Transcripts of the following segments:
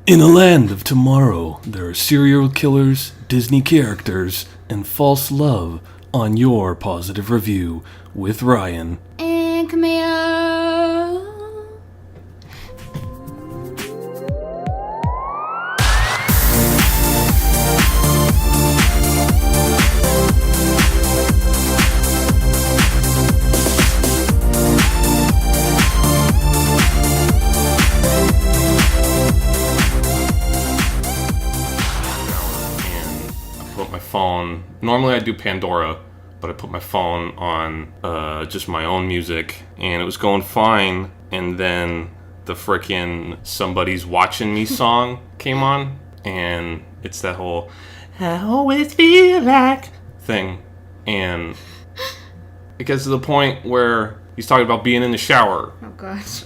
In a land of tomorrow, there are serial killers, Disney characters, and false love on your positive review with Ryan. And Camille. Phone. Normally I do Pandora, but I put my phone on just my own music, and it was going fine, and then the frickin' Somebody's Watching Me song came on, and it's that whole I always feel like thing, and it gets to the point where he's talking about being in the shower. Oh gosh.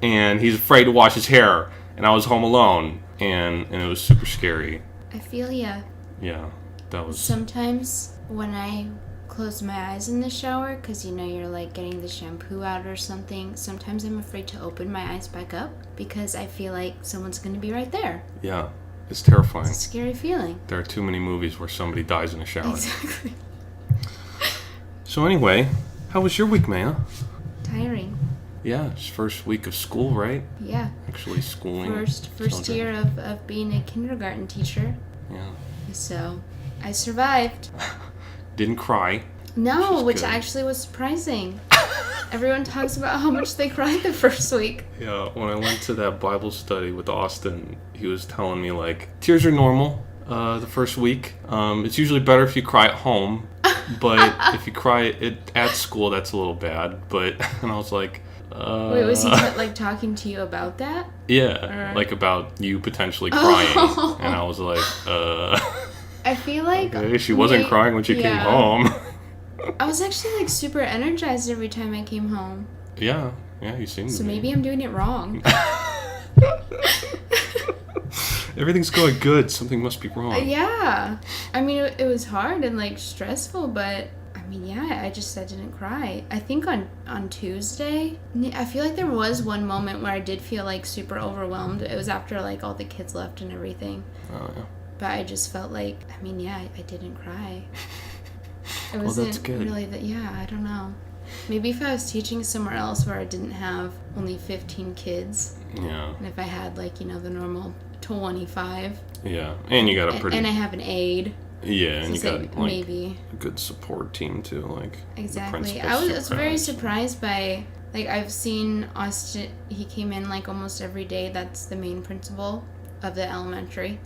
And he's afraid to wash his hair, and I was home alone, and it was super scary. I feel ya. Yeah, that was... Sometimes when I close my eyes in the shower, because you're like getting the shampoo out or something, sometimes I'm afraid to open my eyes back up because I feel like someone's going to be right there. Yeah, it's terrifying. It's a scary feeling. There are too many movies where somebody dies in a shower. Exactly. So anyway, how was your week, Maya? Tiring. Yeah, it's first week of school, right? Yeah. Actually schooling. First year of being a kindergarten teacher. Yeah. So, I survived. Didn't cry. No, which actually was surprising. Everyone talks about how much they cried the first week. Yeah, when I went to that Bible study with Austin, he was telling me, like, tears are normal the first week. It's usually better if you cry at home, but if you cry at school, that's a little bad. But, and I was like... Wait, was he talking to you about that? Yeah, or... like about you potentially crying. Oh. And I was like, I feel like... Okay, she wasn't crying when she came home. I was actually like super energized every time I came home. Yeah, you seem to be. So maybe I'm doing it wrong. Everything's going good. Something must be wrong. Yeah. I mean, it was hard and like stressful, but... I mean, yeah, I didn't cry. I think on Tuesday, I feel like there was one moment where I did feel like super overwhelmed. It was after like all the kids left and everything. Oh, yeah. But I just felt like, I mean, yeah, I didn't cry. It well, wasn't that's good. really that, yeah, I don't know. Maybe if I was teaching somewhere else where I didn't have only 15 kids. Yeah. And if I had like, the normal 25. Yeah, and you got a pretty... And I have an aide. Yeah, and you got like maybe a good support team too, like exactly. I was very surprised by like I've seen Austin. He came in like almost every day. That's the main principal of the elementary,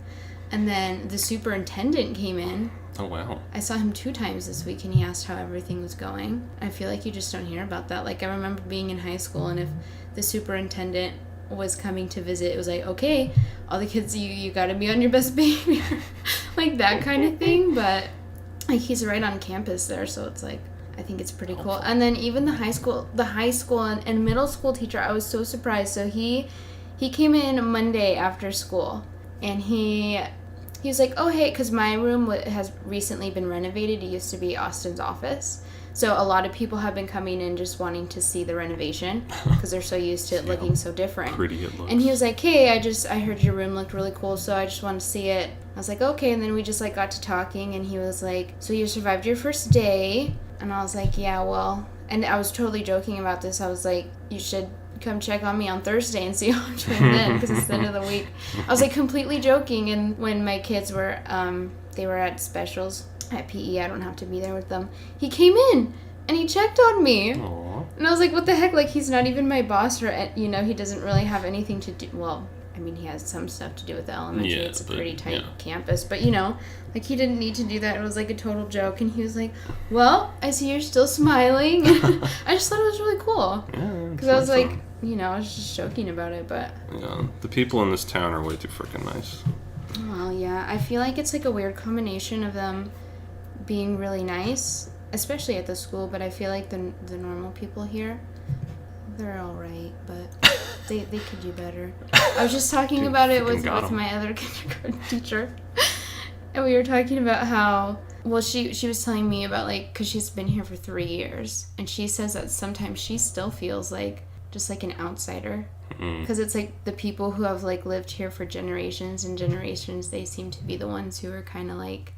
and then the superintendent came in. Oh wow! I saw him 2 times this week, and he asked how everything was going. I feel like you just don't hear about that. Like I remember being in high school, and if the superintendent was coming to visit, it was like, okay, all the kids, you gotta be on your best behavior. Like that kind of thing. But like he's right on campus there, so it's like I think it's pretty cool. And then even the high school and middle school teacher, I was so surprised. So he came in Monday after school, and he was like, oh hey, because my room has recently been renovated. It used to be Austin's office. So a lot of people have been coming in just wanting to see the renovation because they're so used to it looking so different. Pretty it looks. And he was like, hey, I heard your room looked really cool, so I just wanted to see it. I was like, okay. And then we just like got to talking, and he was like, so you survived your first day? And I was like, yeah, well. And I was totally joking about this. I was like, you should come check on me on Thursday and see how I'm doing then, because it's the end of the week. I was like completely joking. And when my kids were, they were at specials at PE, I don't have to be there with them. He came in and he checked on me. Aww. And I was like, what the heck? Like, he's not even my boss, or, he doesn't really have anything to do. Well, I mean, he has some stuff to do with the elementary. Yeah, it's a pretty tight campus. But, like, he didn't need to do that. It was like a total joke. And he was like, well, I see you're still smiling. I just thought it was really cool. Yeah. Because I was like, I was just joking about it, but... Yeah, the people in this town are way too freaking nice. Well, yeah. I feel like it's like a weird combination of them being really nice, especially at the school, but I feel like the normal people here, they're all right, but they could do better. I was just talking about it with my other kindergarten teacher, and we were talking about how, well, she was telling me about, like, because she's been here for 3 years, and she says that sometimes she still feels like just like an outsider. Because it's like the people who have like lived here for generations and generations, they seem to be the ones who are kind of like,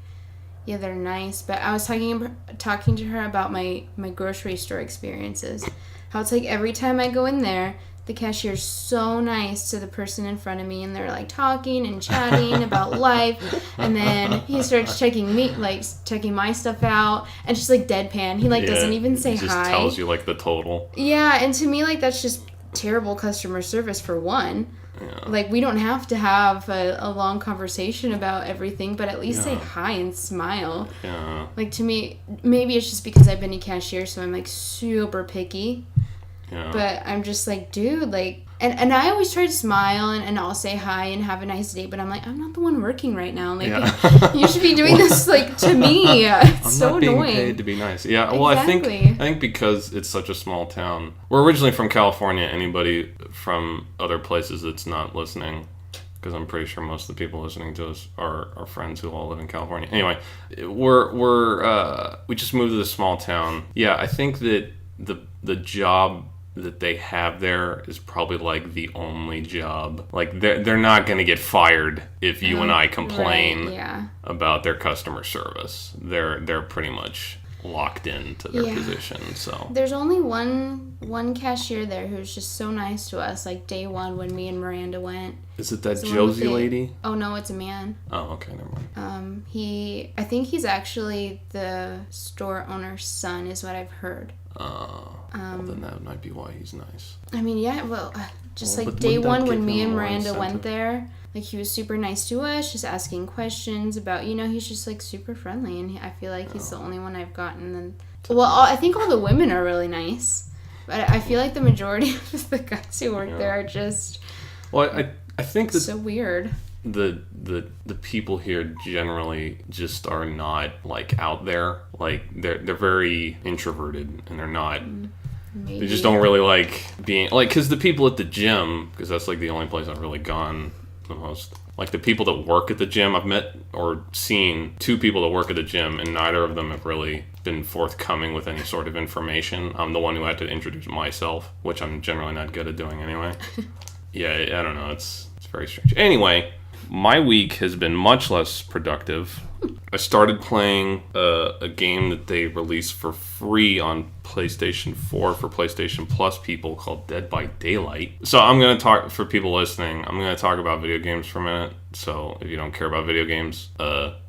yeah, they're nice. But I was talking to her about my grocery store experiences. How it's like every time I go in there, the cashier's so nice to the person in front of me, and they're like talking and chatting about life, and then he starts checking my stuff out, and just like deadpan. He like doesn't even say just hi. Tells you like the total. Yeah, and to me like that's just terrible customer service for one. Yeah. Like we don't have to have a long conversation about everything, but at least say hi and smile. Yeah. Like to me, maybe it's just because I've been a cashier, so I'm like super picky. Yeah. But I'm just like, dude, like, and I always try to smile and I'll say hi and have a nice day, but I'm like, I'm not the one working right now. Like, you should be doing this, like, to me. It's I'm so not being annoying. paid to be nice. Yeah, well, Exactly. I think because it's such a small town. We're originally from California. Anybody from other places that's not listening, because I'm pretty sure most of the people listening to us are friends who all live in California. Anyway, we just moved to this small town. Yeah, I think that the job that they have there is probably like the only job. Like they're not gonna get fired if you and I complain about their customer service. They're pretty much locked into their position. So there's only one cashier there who's just so nice to us. Like day one when me and Miranda went. Is it that Josie lady? Oh no, it's a man. Oh, okay, never mind. I think he's actually the store owner's son, is what I've heard. Well, then that might be why he's nice. I mean, yeah, well, like day one when me and Miranda went there, like he was super nice to us, just asking questions about, he's just like super friendly, and I feel like he's the only one I've gotten. I think all the women are really nice, but I feel like the majority of the guys who work there are just. Well, I think that's so weird. The people here generally just are not like out there. Like they're very introverted, and they're not. Maybe. They just don't really like being like, because the people at the gym, because that's like the only place I've really gone the most. Like the people that work at the gym, I've met or seen 2 people that work at the gym, and neither of them have really been forthcoming with any sort of information. I'm the one who had to introduce myself, which I'm generally not good at doing anyway. Yeah, I don't know. It's very strange. Anyway, my week has been much less productive. I started playing a game that they released for free on PlayStation 4 for PlayStation Plus people called Dead by Daylight. So I'm going to talk, for people listening, I'm going to talk about video games for a minute. So if you don't care about video games,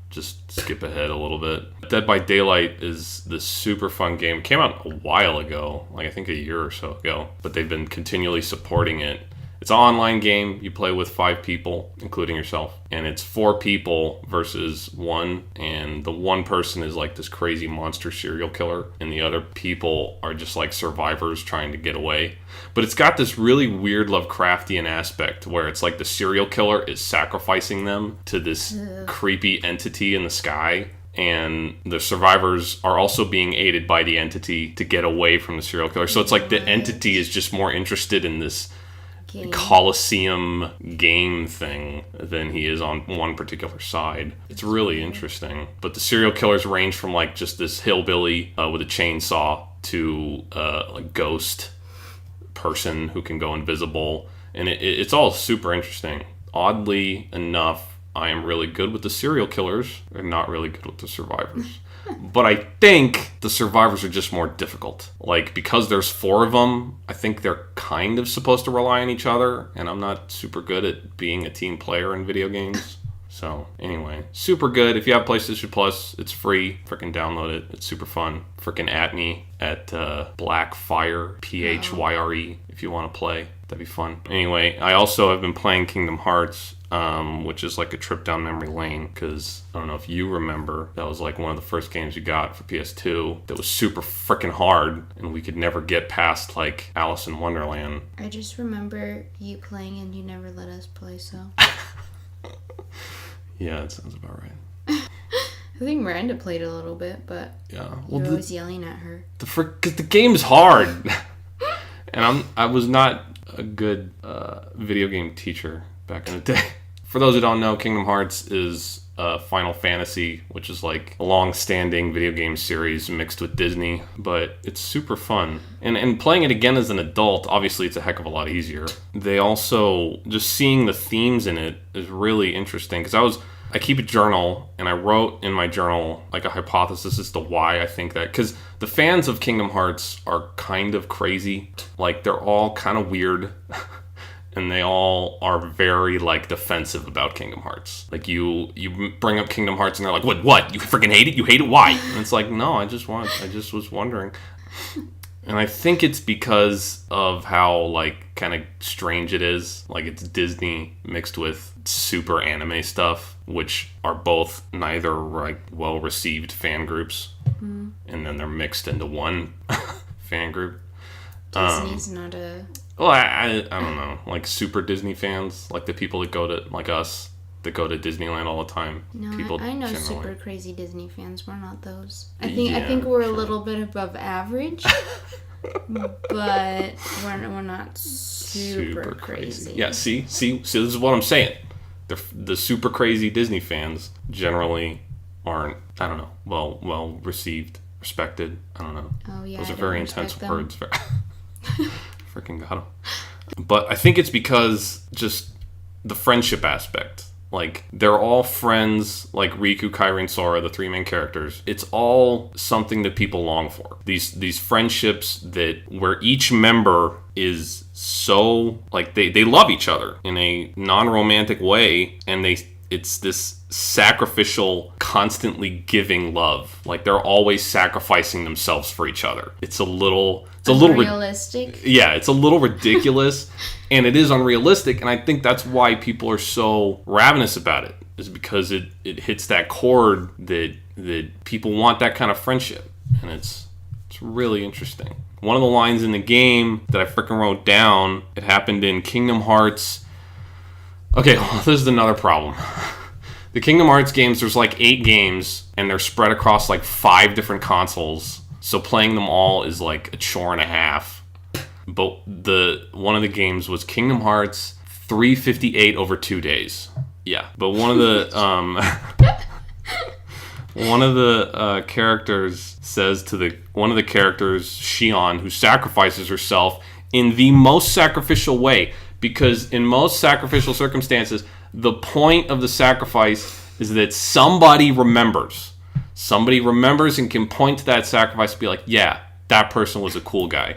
just skip ahead a little bit. Dead by Daylight is this super fun game. It came out a while ago, like I think a year or so ago, but they've been continually supporting it. It's an online game. You play with 5 people, including yourself. And it's 4 people versus 1. And the one person is like this crazy monster serial killer. And the other people are just like survivors trying to get away. But it's got this really weird Lovecraftian aspect where it's like the serial killer is sacrificing them to this creepy entity in the sky. And the survivors are also being aided by the entity to get away from the serial killer. So it's like the entity is just more interested in this Coliseum game thing than he is on one particular side. It's really interesting. But the serial killers range from like just this hillbilly with a chainsaw to a ghost person who can go invisible. And it's all super interesting. Oddly enough, I am really good with the serial killers and not really good with the survivors. But I think the survivors are just more difficult. Like, because there's 4 of them, I think they're kind of supposed to rely on each other, and I'm not super good at being a team player in video games. So, anyway, super good. If you have PlayStation Plus, it's free. Freaking download it. It's super fun. Freaking at me at Blackfire, Phyre, if you want to play. That'd be fun. Anyway, I also have been playing Kingdom Hearts, which is like a trip down memory lane, because I don't know if you remember, that was like one of the first games you got for PS2 that was super freaking hard, and we could never get past like Alice in Wonderland. I just remember you playing and you never let us play, so. Yeah, that sounds about right. I think Miranda played a little bit, but yeah, well, you're always yelling at her. Because the game's hard. And I was not a good video game teacher back in the day. For those who don't know, Kingdom Hearts is Final Fantasy, which is like a long-standing video game series mixed with Disney, but it's super fun. And playing it again as an adult, obviously it's a heck of a lot easier. They also, just seeing the themes in it is really interesting, because I keep a journal, and I wrote in my journal like a hypothesis as to why I think that, because the fans of Kingdom Hearts are kind of crazy. Like, they're all kind of weird. And they all are very, like, defensive about Kingdom Hearts. Like, you bring up Kingdom Hearts and they're like, what? You freaking hate it? You hate it? Why? And it's like, no, I just was wondering. And I think it's because of how, like, kind of strange it is. Like, it's Disney mixed with super anime stuff, which are both neither, like, well-received fan groups. Mm. And then they're mixed into one fan group. Disney's not a... Well, I don't know. Like, super Disney fans, like the people that go to, like us, that go to Disneyland all the time. No, people I know generally. super crazy Disney fans. We're not those. I think we're a little bit above average, but we're not super crazy. Yeah, see, this is what I'm saying. The super crazy Disney fans generally aren't, I don't know, well received, respected. I don't know. Oh yeah, those are very intense words. Freaking got him. But I think it's because just the friendship aspect. Like, they're all friends, like Riku, Kairi, and Sora, the three main characters. It's all something that people long for. These friendships where each member is so, like, they love each other in a non-romantic way, and it's this sacrificial, constantly giving love. Like, they're always sacrificing themselves for each other. It's a little unrealistic. Yeah, it's a little ridiculous, and it is unrealistic, and I think that's why people are so ravenous about it, is because it hits that chord that people want that kind of friendship, and it's really interesting. One of the lines in the game that I freaking wrote down, it happened in Kingdom Hearts. Okay, well, this is another problem. The Kingdom Hearts games, there's like 8 games, and they're spread across like 5 different consoles. So playing them all is like a chore and a half. But one of the games was Kingdom Hearts 358 over 2 days. Yeah, but one of the characters says to one of the characters, Xion, who sacrifices herself in the most sacrificial way. Because in most sacrificial circumstances, the point of the sacrifice is that somebody remembers. Somebody remembers and can point to that sacrifice and be like, yeah, that person was a cool guy.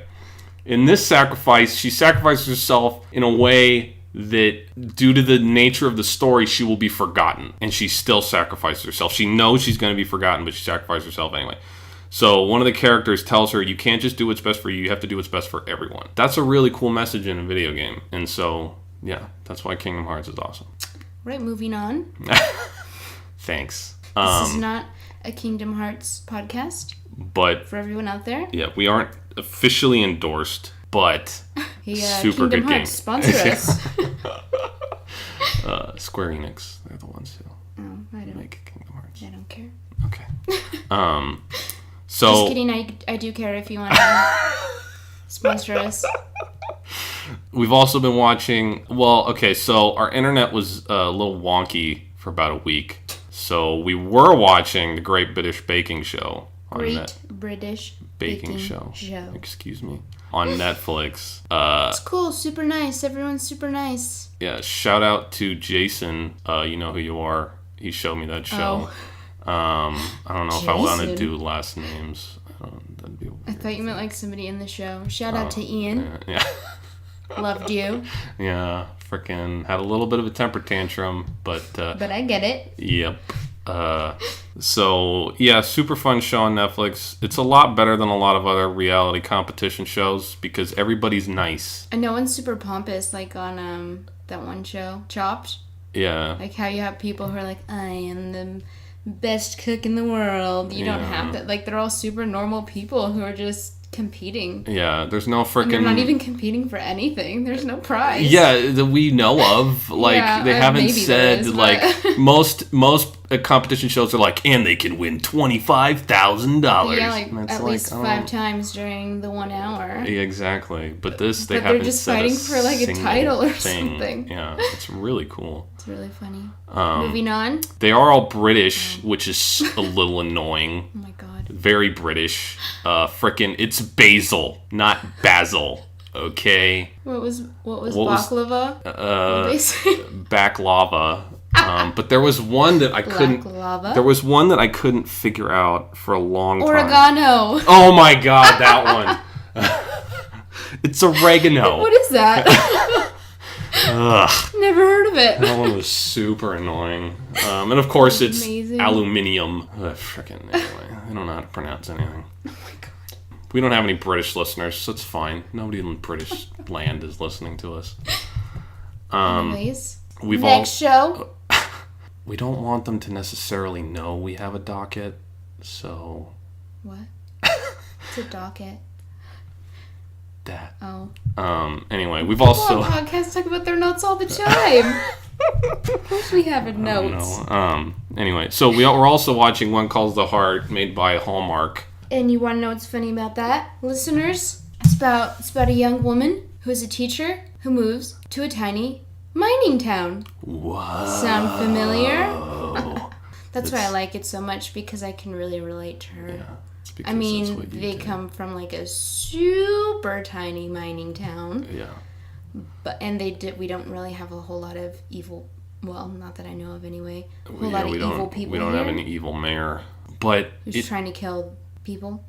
In this sacrifice, she sacrifices herself in a way that, due to the nature of the story, she will be forgotten. And she still sacrifices herself. She knows she's going to be forgotten, but she sacrifices herself anyway. So one of the characters tells her, you can't just do what's best for you have to do what's best for everyone. That's a really cool message in a video game. And so, yeah, that's why Kingdom Hearts is awesome. Right, moving on. Thanks. This is not a Kingdom Hearts podcast. But for everyone out there. Yeah, we aren't officially endorsed, but super Kingdom good Hearts, game. Sponsor us. Square Enix, they're the ones who I don't make Kingdom Hearts. I don't care. Okay. So just kidding. I do care if you want to sponsor us. We've also been watching. Well, okay. So our internet was a little wonky for about a week. So we were watching the Great British Baking Show. British Baking Show. Excuse me. On Netflix. It's cool. Super nice. Everyone's super nice. Yeah. Shout out to Jason. You know who you are. He showed me that show. I don't know if I want to do last names. That'd be weird. I thought you meant like somebody in the show. Shout out to Ian. Yeah. Loved you. Yeah. Freaking had a little bit of a temper tantrum, but I get it. Yep. So yeah, super fun show on Netflix. It's a lot better than a lot of other reality competition shows because everybody's nice. And no one's super pompous like on that one show, Chopped. Yeah. Like how you have people who are like, I am the best cook in the world. You don't have to. Like, they're all super normal people who are just competing. Yeah, there's no freaking... They're not even competing for anything. There's no prize. Yeah, that we know of. Like, they haven't said, like, most competition shows are like, and they can win $25,000. Yeah, like at least 5 times during the 1 hour. Yeah, exactly. But this, they but haven't they're just said fighting for like a title or thing. something. Yeah, it's really cool. It's really funny. Moving on. They are all British, which is a little annoying. Oh my god. Very British. It's Basil, not Basil. Okay. What was baklava? What did they say? Baklava. But there was one that I couldn't. Lava? There was one that I couldn't figure out for a long time. Oregano. Oh my god, that one. It's oregano. What is that? Ugh. Never heard of it. That one was super annoying. And of course, it's amazing. Aluminium. Anyway, I don't know how to pronounce anything. Oh my god. We don't have any British listeners, so it's fine. Nobody in British land is listening to us. Anyways, Next show. We don't want them to necessarily know we have a docket, so... What? It's a docket. That. Oh. Anyway, we've also... Well, podcasts talk about their notes all the time. Of course we have notes. Anyway, so we're also watching One Calls the Heart, made by Hallmark. And you want to know what's funny about that, listeners? It's about a young woman who is a teacher who moves to a tiny mining town. Whoa. Sound familiar? That's why I like it so much, because I can really relate to her. Yeah, I mean, they come from like a super tiny mining town. Yeah. We don't really have a whole lot of evil, well, not that I know of anyway. A whole Yeah, lot of evil people. We don't have any evil mayor. But who's trying to kill people.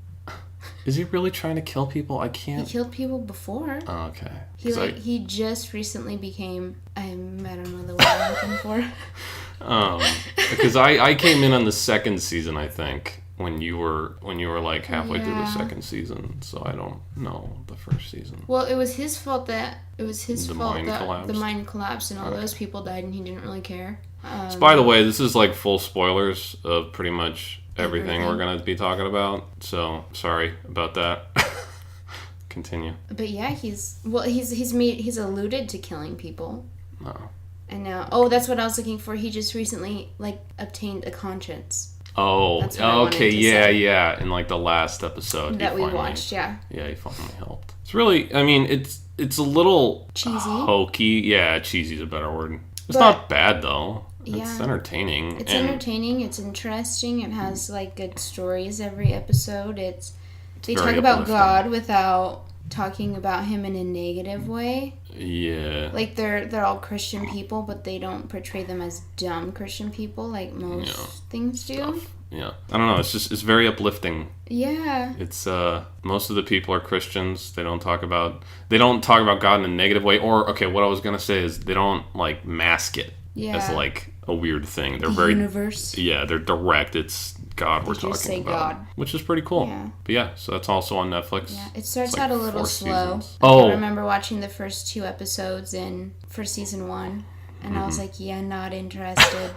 Is he really trying to kill people? I can't. He killed people before. Oh, okay. He just recently became. I don't know the word I'm looking for. Because I came in on the second season, I think, when you were like halfway through the second season, so I don't know the first season. Well, it was his fault that the mine collapsed and all those people died, and he didn't really care. So by the way, this is like full spoilers of pretty much everything we're gonna be talking about. So sorry about that. Continue. But yeah, he's alluded to killing people. Oh. And now, that's what I was looking for. He just recently obtained a conscience. Oh, okay, yeah. In like the last episode that we watched, yeah. Yeah, he finally helped. It's really, I mean, it's a little cheesy. Hokey. Yeah, cheesy is a better word. It's not bad though. Yeah. It's entertaining. It's entertaining. It's interesting. It has like good stories every episode. They talk about God without talking about him in a negative way. Yeah. Like they're all Christian people, but they don't portray them as dumb Christian people like most things do. Yeah. I don't know. It's very uplifting. Yeah. It's most of the people are Christians. They don't talk about God in a negative way. Or okay, what I was gonna say is they don't like mask it as like a weird thing. They're very universe. Yeah, they're direct. It's God we're talking about, God. Which is pretty cool. Yeah. But yeah, so that's also on Netflix. Yeah, it starts out a little slow. Seasons. I remember watching the first 2 episodes for season 1, and I was like, yeah, not interested.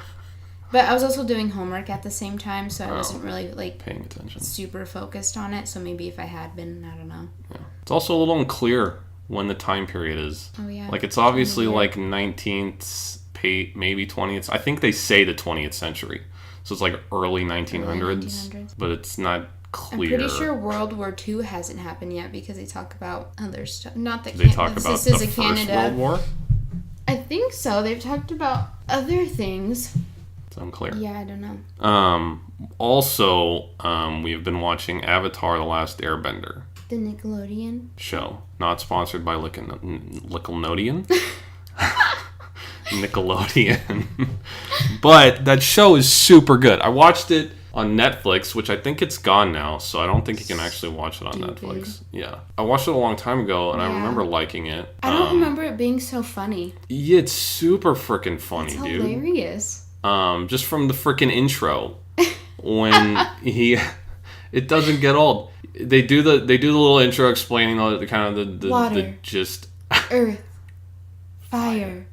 But I was also doing homework at the same time, so I wasn't really like paying attention, super focused on it. So maybe if I had been, I don't know. Yeah. It's also a little unclear when the time period is. Oh yeah. Like it's obviously like 19th. Maybe 20th. I think they say the 20th century. So it's like early 1900s. But it's not clear. I'm pretty sure World War II hasn't happened yet because they talk about other stuff. Not that they talk about this is the a First Canada. World War? I think so. They've talked about other things. It's unclear. Yeah, I don't know. Also, we've been watching Avatar: The Last Airbender. The Nickelodeon show. Not sponsored by Nickelodeon. Nickelodeon. But that show is super good. I watched it on Netflix, which I think it's gone now, so I don't think you can actually watch it on Netflix. Yeah. I watched it a long time ago, and I remember liking it. I don't remember it being so funny. Yeah, it's super freaking funny, it's dude. Hilarious. Just from the freaking intro. When it doesn't get old. They do the little intro explaining all the kind of the water, the just earth, fire,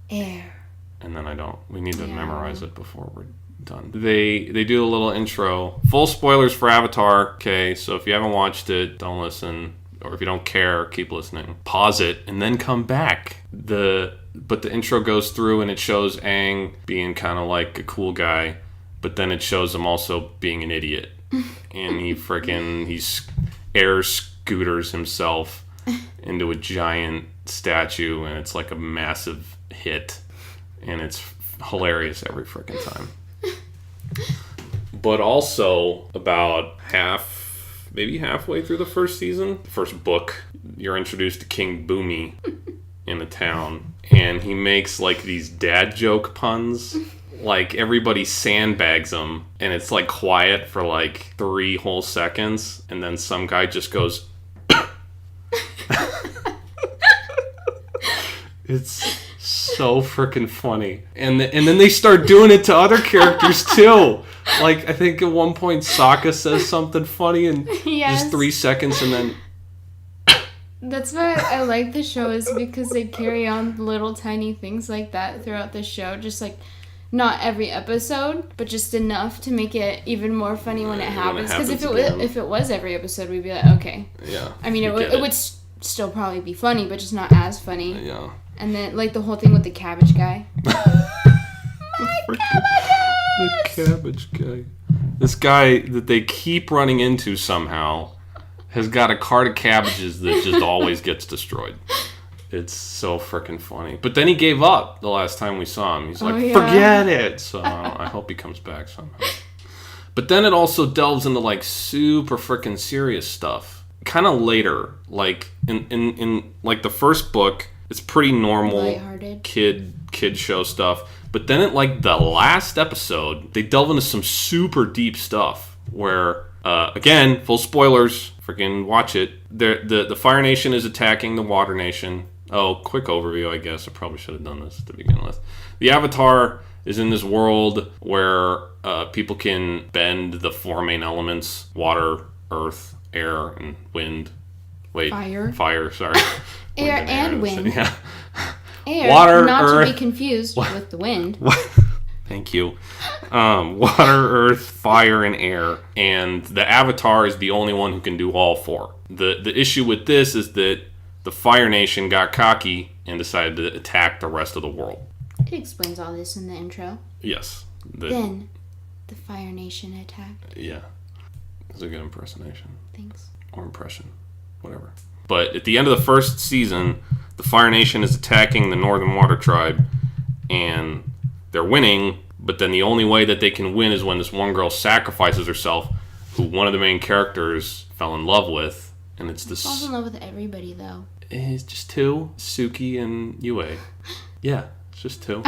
air. And then we need to memorize it before we're done. They do a little intro. Full spoilers for Avatar. Okay, so if you haven't watched it, don't listen. Or if you don't care, keep listening. Pause it and then come back. The but the intro goes through and it shows Aang being kind of like a cool guy, but then it shows him also being an idiot. And he's air scooters himself into a giant statue, and it's like a massive hit, and it's hilarious every freaking time. But also, about maybe halfway through the first season, the first book, you're introduced to King Boomy in the town, and he makes like these dad joke puns. Like, everybody sandbags him, and it's like quiet for like 3 whole seconds, and then some guy just goes it's so freaking funny. And then they start doing it to other characters too. Like, I think at one point Sokka says something funny and just 3 seconds, and then that's why I like the show, is because they carry on little tiny things like that throughout the show. Just like, not every episode, but just enough to make it even more funny when it happens. Because if it was every episode, we'd be like, okay. Yeah. I mean, it would still probably be funny, but just not as funny. Yeah. And then, like, the whole thing with the cabbage guy. The cabbage guy. This guy that they keep running into somehow has got a cart of cabbages that just always gets destroyed. It's so freaking funny. But then he gave up the last time we saw him. He's like, forget it. So I hope he comes back somehow. But then it also delves into like super freaking serious stuff. Kind of later. Like in like the first book, it's pretty normal lighthearted kid show stuff. But then at like the last episode, they delve into some super deep stuff where again, full spoilers, freaking watch it. The Fire Nation is attacking the Water Nation. Oh, quick overview, I guess. I probably should have done this to begin with. The Avatar is in this world where people can bend the 4 main elements: water, earth, air, and wind. Wait, fire, sorry. Air and wind. Yeah. Air, water, not earth, to be confused with the wind. Thank you. Water, earth, fire, and air. And the Avatar is the only one who can do all 4. The issue with this is that the Fire Nation got cocky and decided to attack the rest of the world. It explains all this in the intro. Yes. Then the Fire Nation attacked. Yeah. It's a good impersonation. Thanks. Or impression. Whatever. But at the end of the first season, the Fire Nation is attacking the Northern Water Tribe, and they're winning, but then the only way that they can win is when this one girl sacrifices herself, who one of the main characters fell in love with, and it's this... Falls in love with everybody, though. It's just 2, Suki and Yue. Yeah, it's just 2.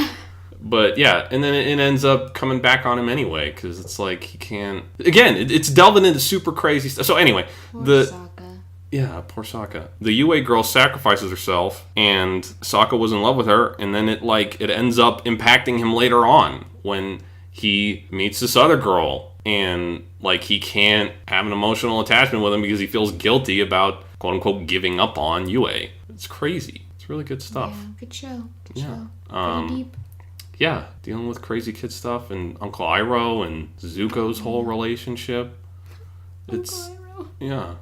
But yeah, and then it ends up coming back on him anyway, because it's like he can't... Again, it's delving into super crazy stuff. So anyway, Poor Sokka. Yeah, poor Sokka. The Yue girl sacrifices herself, and Sokka was in love with her, and then it ends up impacting him later on when he meets this other girl, and like he can't have an emotional attachment with him because he feels guilty about quote unquote giving up on Yue. It's crazy. It's really good stuff. Yeah, good show. Good Yeah. show. Pretty deep. Yeah, dealing with crazy kid stuff and Uncle Iroh and Zuko's whole relationship. It's yeah.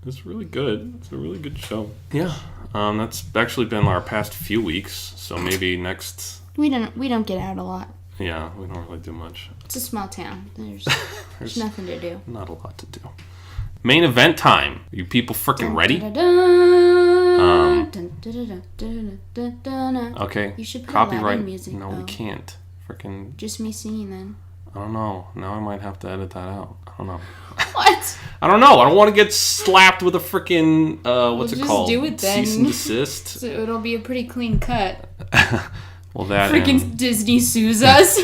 It's really good. It's a really good show. Yeah. That's actually been our past few weeks. So maybe next... We don't get out a lot. Yeah, we don't really do much. It's a small town. There's nothing to do. Not a lot to do. Main event time. You people freaking ready? Okay. You should put copyright Aladdin music. No, we can't. Freaking... Just me singing then. I don't know. Now I might have to edit that out. I don't know. What? I don't know. I don't want to get slapped with a freaking what's it called? Just do it then. Cease and desist. So it'll be a pretty clean cut. Well, that freaking Disney sues us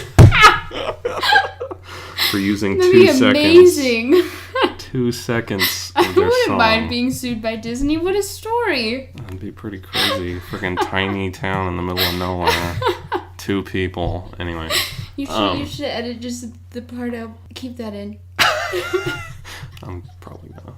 for using That'd 2 be seconds. Amazing. 2 seconds. I of their wouldn't song. mind being sued by Disney. What a story. That'd be pretty crazy. Freaking tiny town in the middle of nowhere. 2 people. Anyway. You should edit just the part out. Keep that in. I'm probably gonna.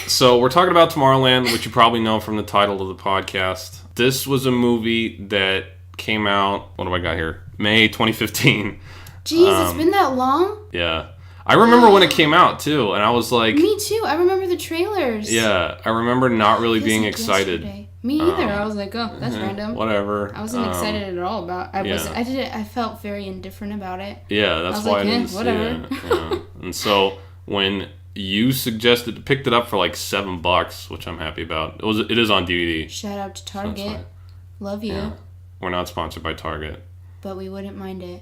So we're talking about Tomorrowland, which you probably know from the title of the podcast. This was a movie that came out, what do I got here? May 2015. Jeez, it's been that long? Yeah. I remember when it came out, too, and I was like... Me too. I remember the trailers. Yeah, I remember not really being like excited. yesterday. Me either. I was like, oh, that's random. Whatever. I wasn't excited at all about. Yeah. I felt very indifferent about it. Yeah, that's why I didn't see it. Yeah. And so when you picked it up for like $7, which I'm happy about. It is on DVD. Shout out to Target. Love you. Yeah. We're not sponsored by Target. But we wouldn't mind it.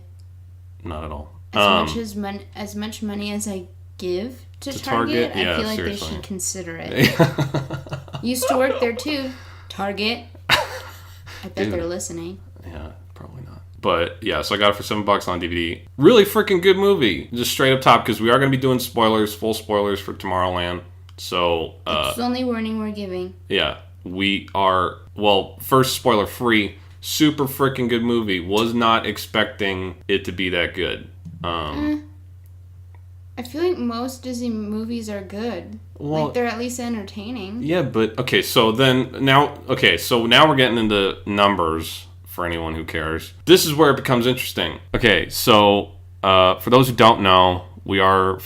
Not at all. As much money as I give to Target, I feel like seriously. they should consider it. Used to work there too. Target. I bet they're listening. Yeah, probably not. But yeah, so I got it for $7 on DVD. Really freaking good movie. Just straight up top, because we are going to be doing full spoilers for Tomorrowland. So it's the only warning we're giving. Yeah, we are. Well, first spoiler free. Super freaking good movie. Was not expecting it to be that good. I feel like most Disney movies are good. Well, like, they're at least entertaining. Yeah, but so now we're getting into numbers for anyone who cares. This is where it becomes interesting. Okay, so for those who don't know, we are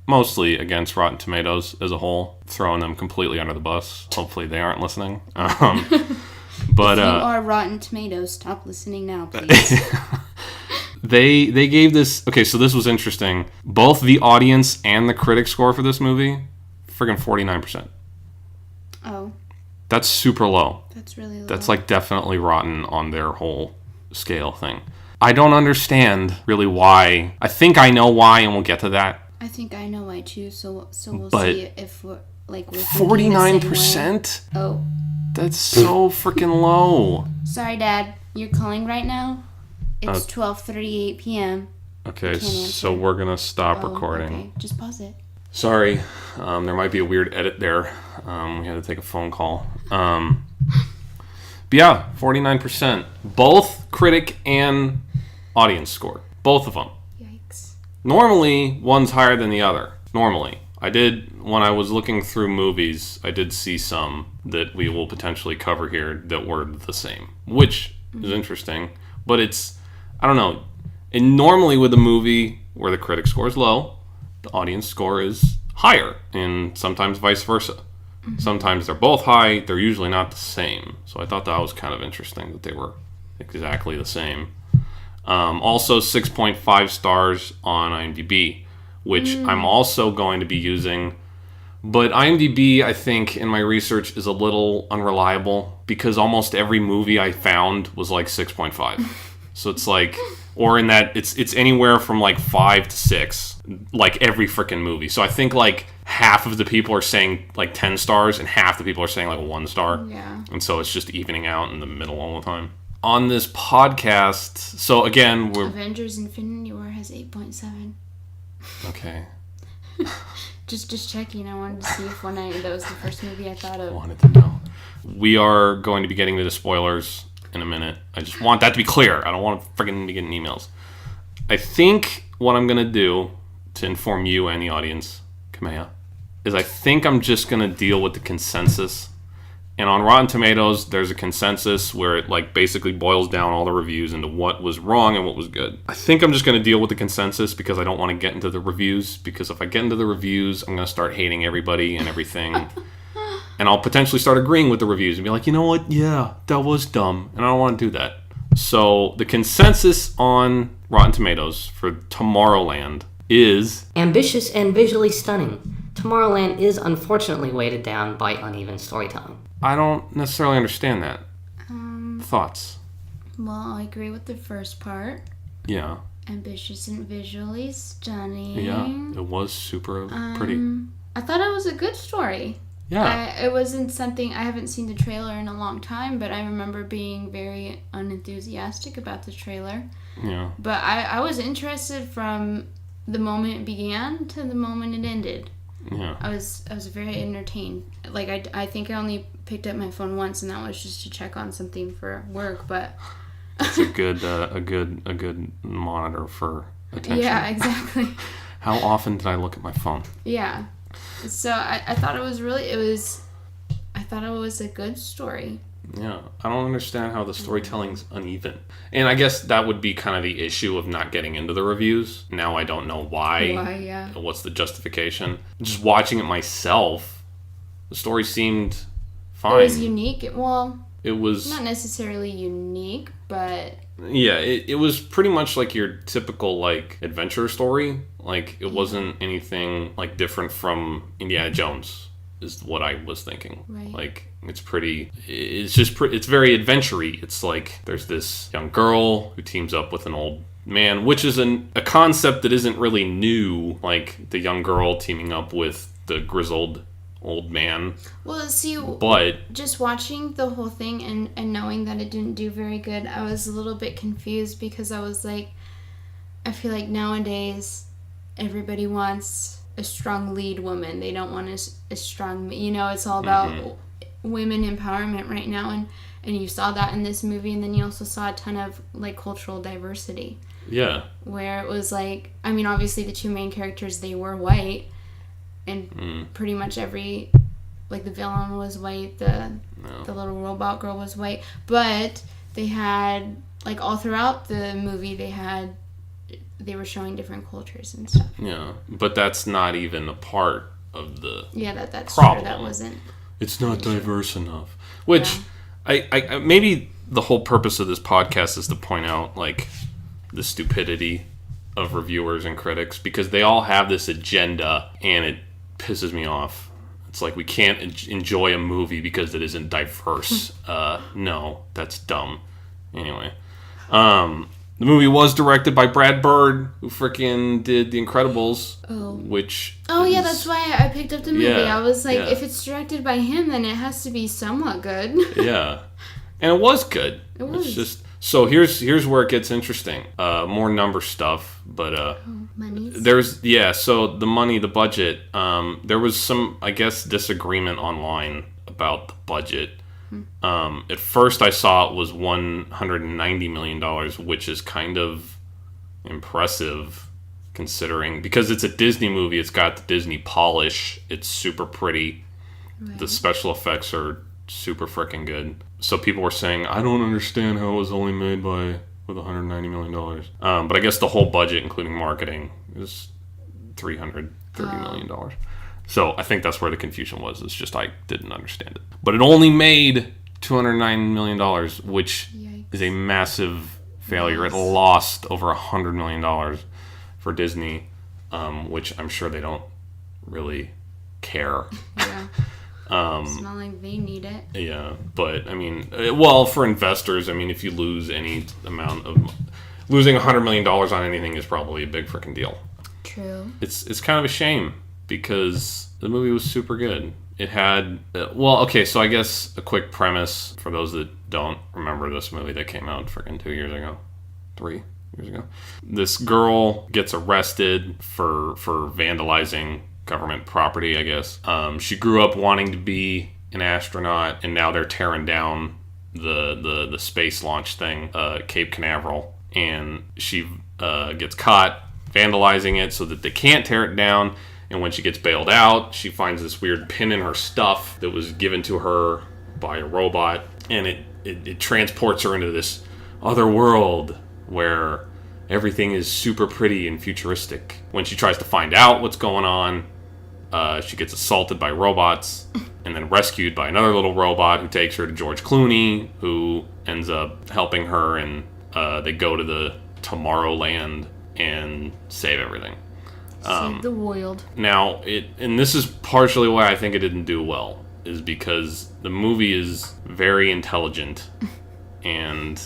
mostly against Rotten Tomatoes as a whole, throwing them completely under the bus. Hopefully they aren't listening. But if you are Rotten Tomatoes, stop listening now, please. They gave this... Okay, so this was interesting. Both the audience and the critic score for this movie, friggin' 49%. Oh. That's super low. That's really low. That's like definitely rotten on their whole scale thing. I don't understand really why. I think I know why, and we'll get to that. I think I know why too, so we'll see if we're... Like, we're 49%? Oh. That's so freaking low. Sorry, Dad. You're calling right now? It's 12:38 p.m. Okay, so we're going to stop recording. Okay, just pause it. Sorry. There might be a weird edit there. We had to take a phone call. But yeah, 49%. Both critic and audience score. Both of them. Yikes. Normally, one's higher than the other. Normally. When I was looking through movies, I did see some that we will potentially cover here that were the same, which is interesting. But I don't know. And normally with a movie where the critic score is low, the audience score is higher, and sometimes vice versa. Mm-hmm. Sometimes they're both high. They're usually not the same. So I thought that was kind of interesting that they were exactly the same. Also, 6.5 stars on IMDb, which I'm also going to be using. But IMDb, I think, in my research, is a little unreliable because almost every movie I found was like 6.5. So it's like, or in that, it's anywhere from like 5 to 6, like every freaking movie. So I think like half of the people are saying like 10 stars and half the people are saying like 1 star. Yeah. And so it's just evening out in the middle all the time. On this podcast, so again, we're... Avengers Infinity War has 8.7. Okay. Just checking. I wanted to see if that was the first movie I thought of. Wanted to know. We are going to be getting to the spoilers in a minute. I just want that to be clear. I don't want to freaking be getting emails. I think what I'm going to do to inform you and the audience, Kamea, is I think I'm just going to deal with the consensus. And on Rotten Tomatoes, there's a consensus where it like basically boils down all the reviews into what was wrong and what was good. I think I'm just going to deal with the consensus because I don't want to get into the reviews. Because if I get into the reviews, I'm going to start hating everybody and everything. And I'll potentially start agreeing with the reviews and be like, you know what? Yeah, that was dumb. And I don't want to do that. So the consensus on Rotten Tomatoes for Tomorrowland is... ambitious and visually stunning. Tomorrowland is unfortunately weighted down by uneven storytelling. I don't necessarily understand that. Thoughts? Well, I agree with the first part. Yeah. Ambitious and visually stunning. Yeah, it was super pretty. I thought it was a good story. Yeah. It wasn't something... I haven't seen the trailer in a long time, but I remember being very unenthusiastic about the trailer. Yeah. But I was interested from the moment it began to the moment it ended. Yeah. I was very entertained. Like I think I only picked up my phone once, and that was just to check on something for work. But it's a good monitor for attention. Yeah, exactly. How often did I look at my phone? Yeah. So I thought it was a good story. Yeah, I don't understand how the storytelling's uneven. And I guess that would be kind of the issue of not getting into the reviews. Now I don't know why. Why, yeah. What's the justification? Just watching it myself, the story seemed fine. It was unique. Well, it was not necessarily unique, but yeah, it was pretty much like your typical like adventure story. Like it wasn't anything like different from Indiana Jones is what I was thinking. Right. Like it's very adventure-y. It's like there's this young girl who teams up with an old man, which is a concept that isn't really new, like the young girl teaming up with the grizzled old man. Well, see, but just watching the whole thing and knowing that it didn't do very good, I was a little bit confused because I was like, I feel like nowadays everybody wants a strong lead woman. They don't want a strong, it's all about women empowerment right now, and you saw that in this movie, and then you also saw a ton of like cultural diversity. Yeah. Where it was like, I mean, obviously the two main characters, they were white, and pretty much every, like the villain was white, the little robot girl was white, but they had, like all throughout the movie, they were showing different cultures and stuff. Yeah, but that's not even a part of the that's problem. true. That wasn't. It's not diverse enough. Which, I maybe the whole purpose of this podcast is to point out like the stupidity of reviewers and critics, because they all have this agenda and it pisses me off. It's like we can't enjoy a movie because it isn't diverse. No, that's dumb. Anyway, the movie was directed by Brad Bird, who freaking did The Incredibles. Yeah, that's why I picked up the movie. Yeah, I was like, if it's directed by him, then it has to be somewhat good. Yeah, and it was good. It was. It's just so here's where it gets interesting. More number stuff, but Monies. So the money, the budget. There was some, I guess, disagreement online about the budget. At first I saw it was $190 million, which is kind of impressive considering, because it's a Disney movie, it's got the Disney polish, it's super pretty, the special effects are super freaking good. So people were saying, I don't understand how it was only made with $190 million. But I guess the whole budget, including marketing, is $330 million. So I think that's where the confusion was. It's just I didn't understand it. But it only made $209 million, which is a massive failure. It lost over $100 million for Disney, which I'm sure they don't really care. Yeah. It's not like they need it. Yeah, but I mean, well, for investors, I mean, if you lose any amount of... Losing $100 million on anything is probably a big freaking deal. True. It's kind of a shame, because the movie was super good. It had... so I guess a quick premise for those that don't remember this movie that came out freaking 3 years ago. This girl gets arrested for vandalizing government property, I guess. She grew up wanting to be an astronaut, and now they're tearing down the space launch thing, Cape Canaveral, and she gets caught vandalizing it so that they can't tear it down. And when she gets bailed out, she finds this weird pin in her stuff that was given to her by a robot, and it transports her into this other world where everything is super pretty and futuristic. When she tries to find out what's going on, she gets assaulted by robots and then rescued by another little robot who takes her to George Clooney, who ends up helping her, and they go to the Tomorrowland and save everything. Save the world. Now, and this is partially why I think it didn't do well, is because the movie is very intelligent, and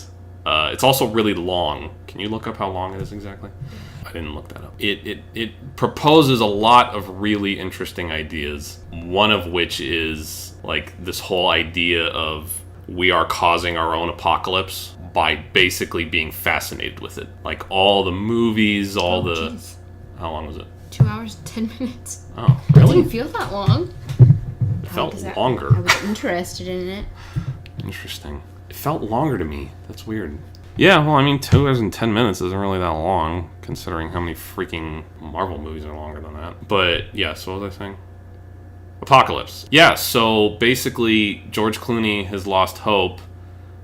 it's also really long. Can you look up how long it is exactly? I didn't look that up. It proposes a lot of really interesting ideas, one of which is like this whole idea of we are causing our own apocalypse by basically being fascinated with it. Like all the movies, Geez. How long was it? 2 hours, 10 minutes. Oh, It really? didn't feel that long. It felt I longer. was interested in it. Interesting. It felt longer to me. That's weird. Yeah, well, I mean, 2 hours and 10 minutes isn't really that long, considering how many freaking Marvel movies are longer than that. But, yeah, so what was I saying? Apocalypse. Yeah, so basically, George Clooney has lost hope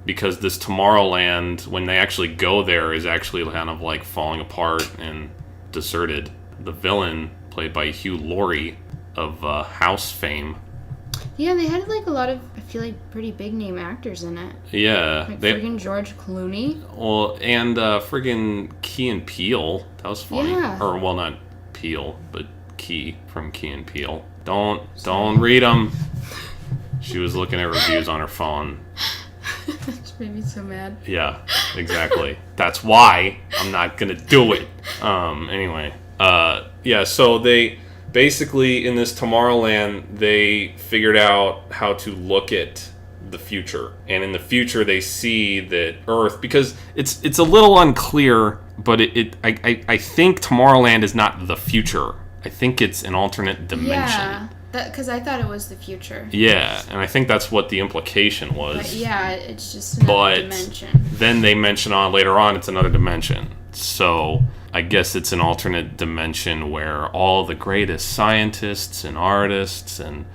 because this Tomorrowland, when they actually go there, is actually kind of like falling apart and deserted. The villain, played by Hugh Laurie of House fame, Yeah, they had like a lot of, I feel like, pretty big name actors in it. Yeah. Like friggin' George Clooney. Well, and friggin' Key and Peele. That was funny. Yeah. Or, well, not Peele, but Key from Key and Peele. Don't read them. She was looking at reviews on her phone. Which made me so mad. Yeah, exactly. That's why I'm not gonna do it. Anyway. Yeah, so they basically in this Tomorrowland they figured out how to look at the future. And in the future they see that Earth, because it's a little unclear, but I think Tomorrowland is not the future. I think it's an alternate dimension. Yeah, because I thought it was the future. Yeah, and I think that's what the implication was. But yeah, it's just another dimension. Then they mention later on it's another dimension. So I guess it's an alternate dimension where all the greatest scientists and artists and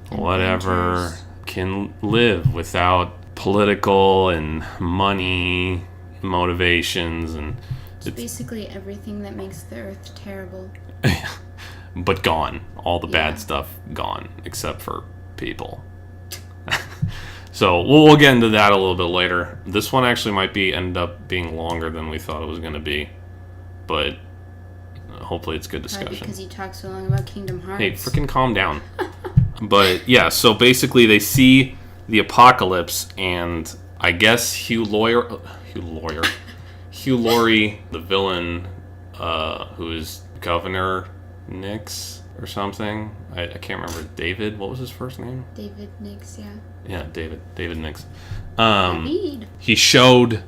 whatever can live without political and money motivations, and it's basically everything that makes the Earth terrible. But gone. All the bad stuff gone, except for people. So we'll get into that a little bit later. This one actually might end up being longer than we thought it was going to be, but hopefully it's good discussion. Because you talk so long about Kingdom Hearts. Hey, freaking calm down. But yeah, so basically they see the apocalypse, and I guess Hugh Laurie, the villain, who is Governor Nix or something. I can't remember. David, what was his first name? David Nix, yeah. Yeah, David Nix. David. He showed,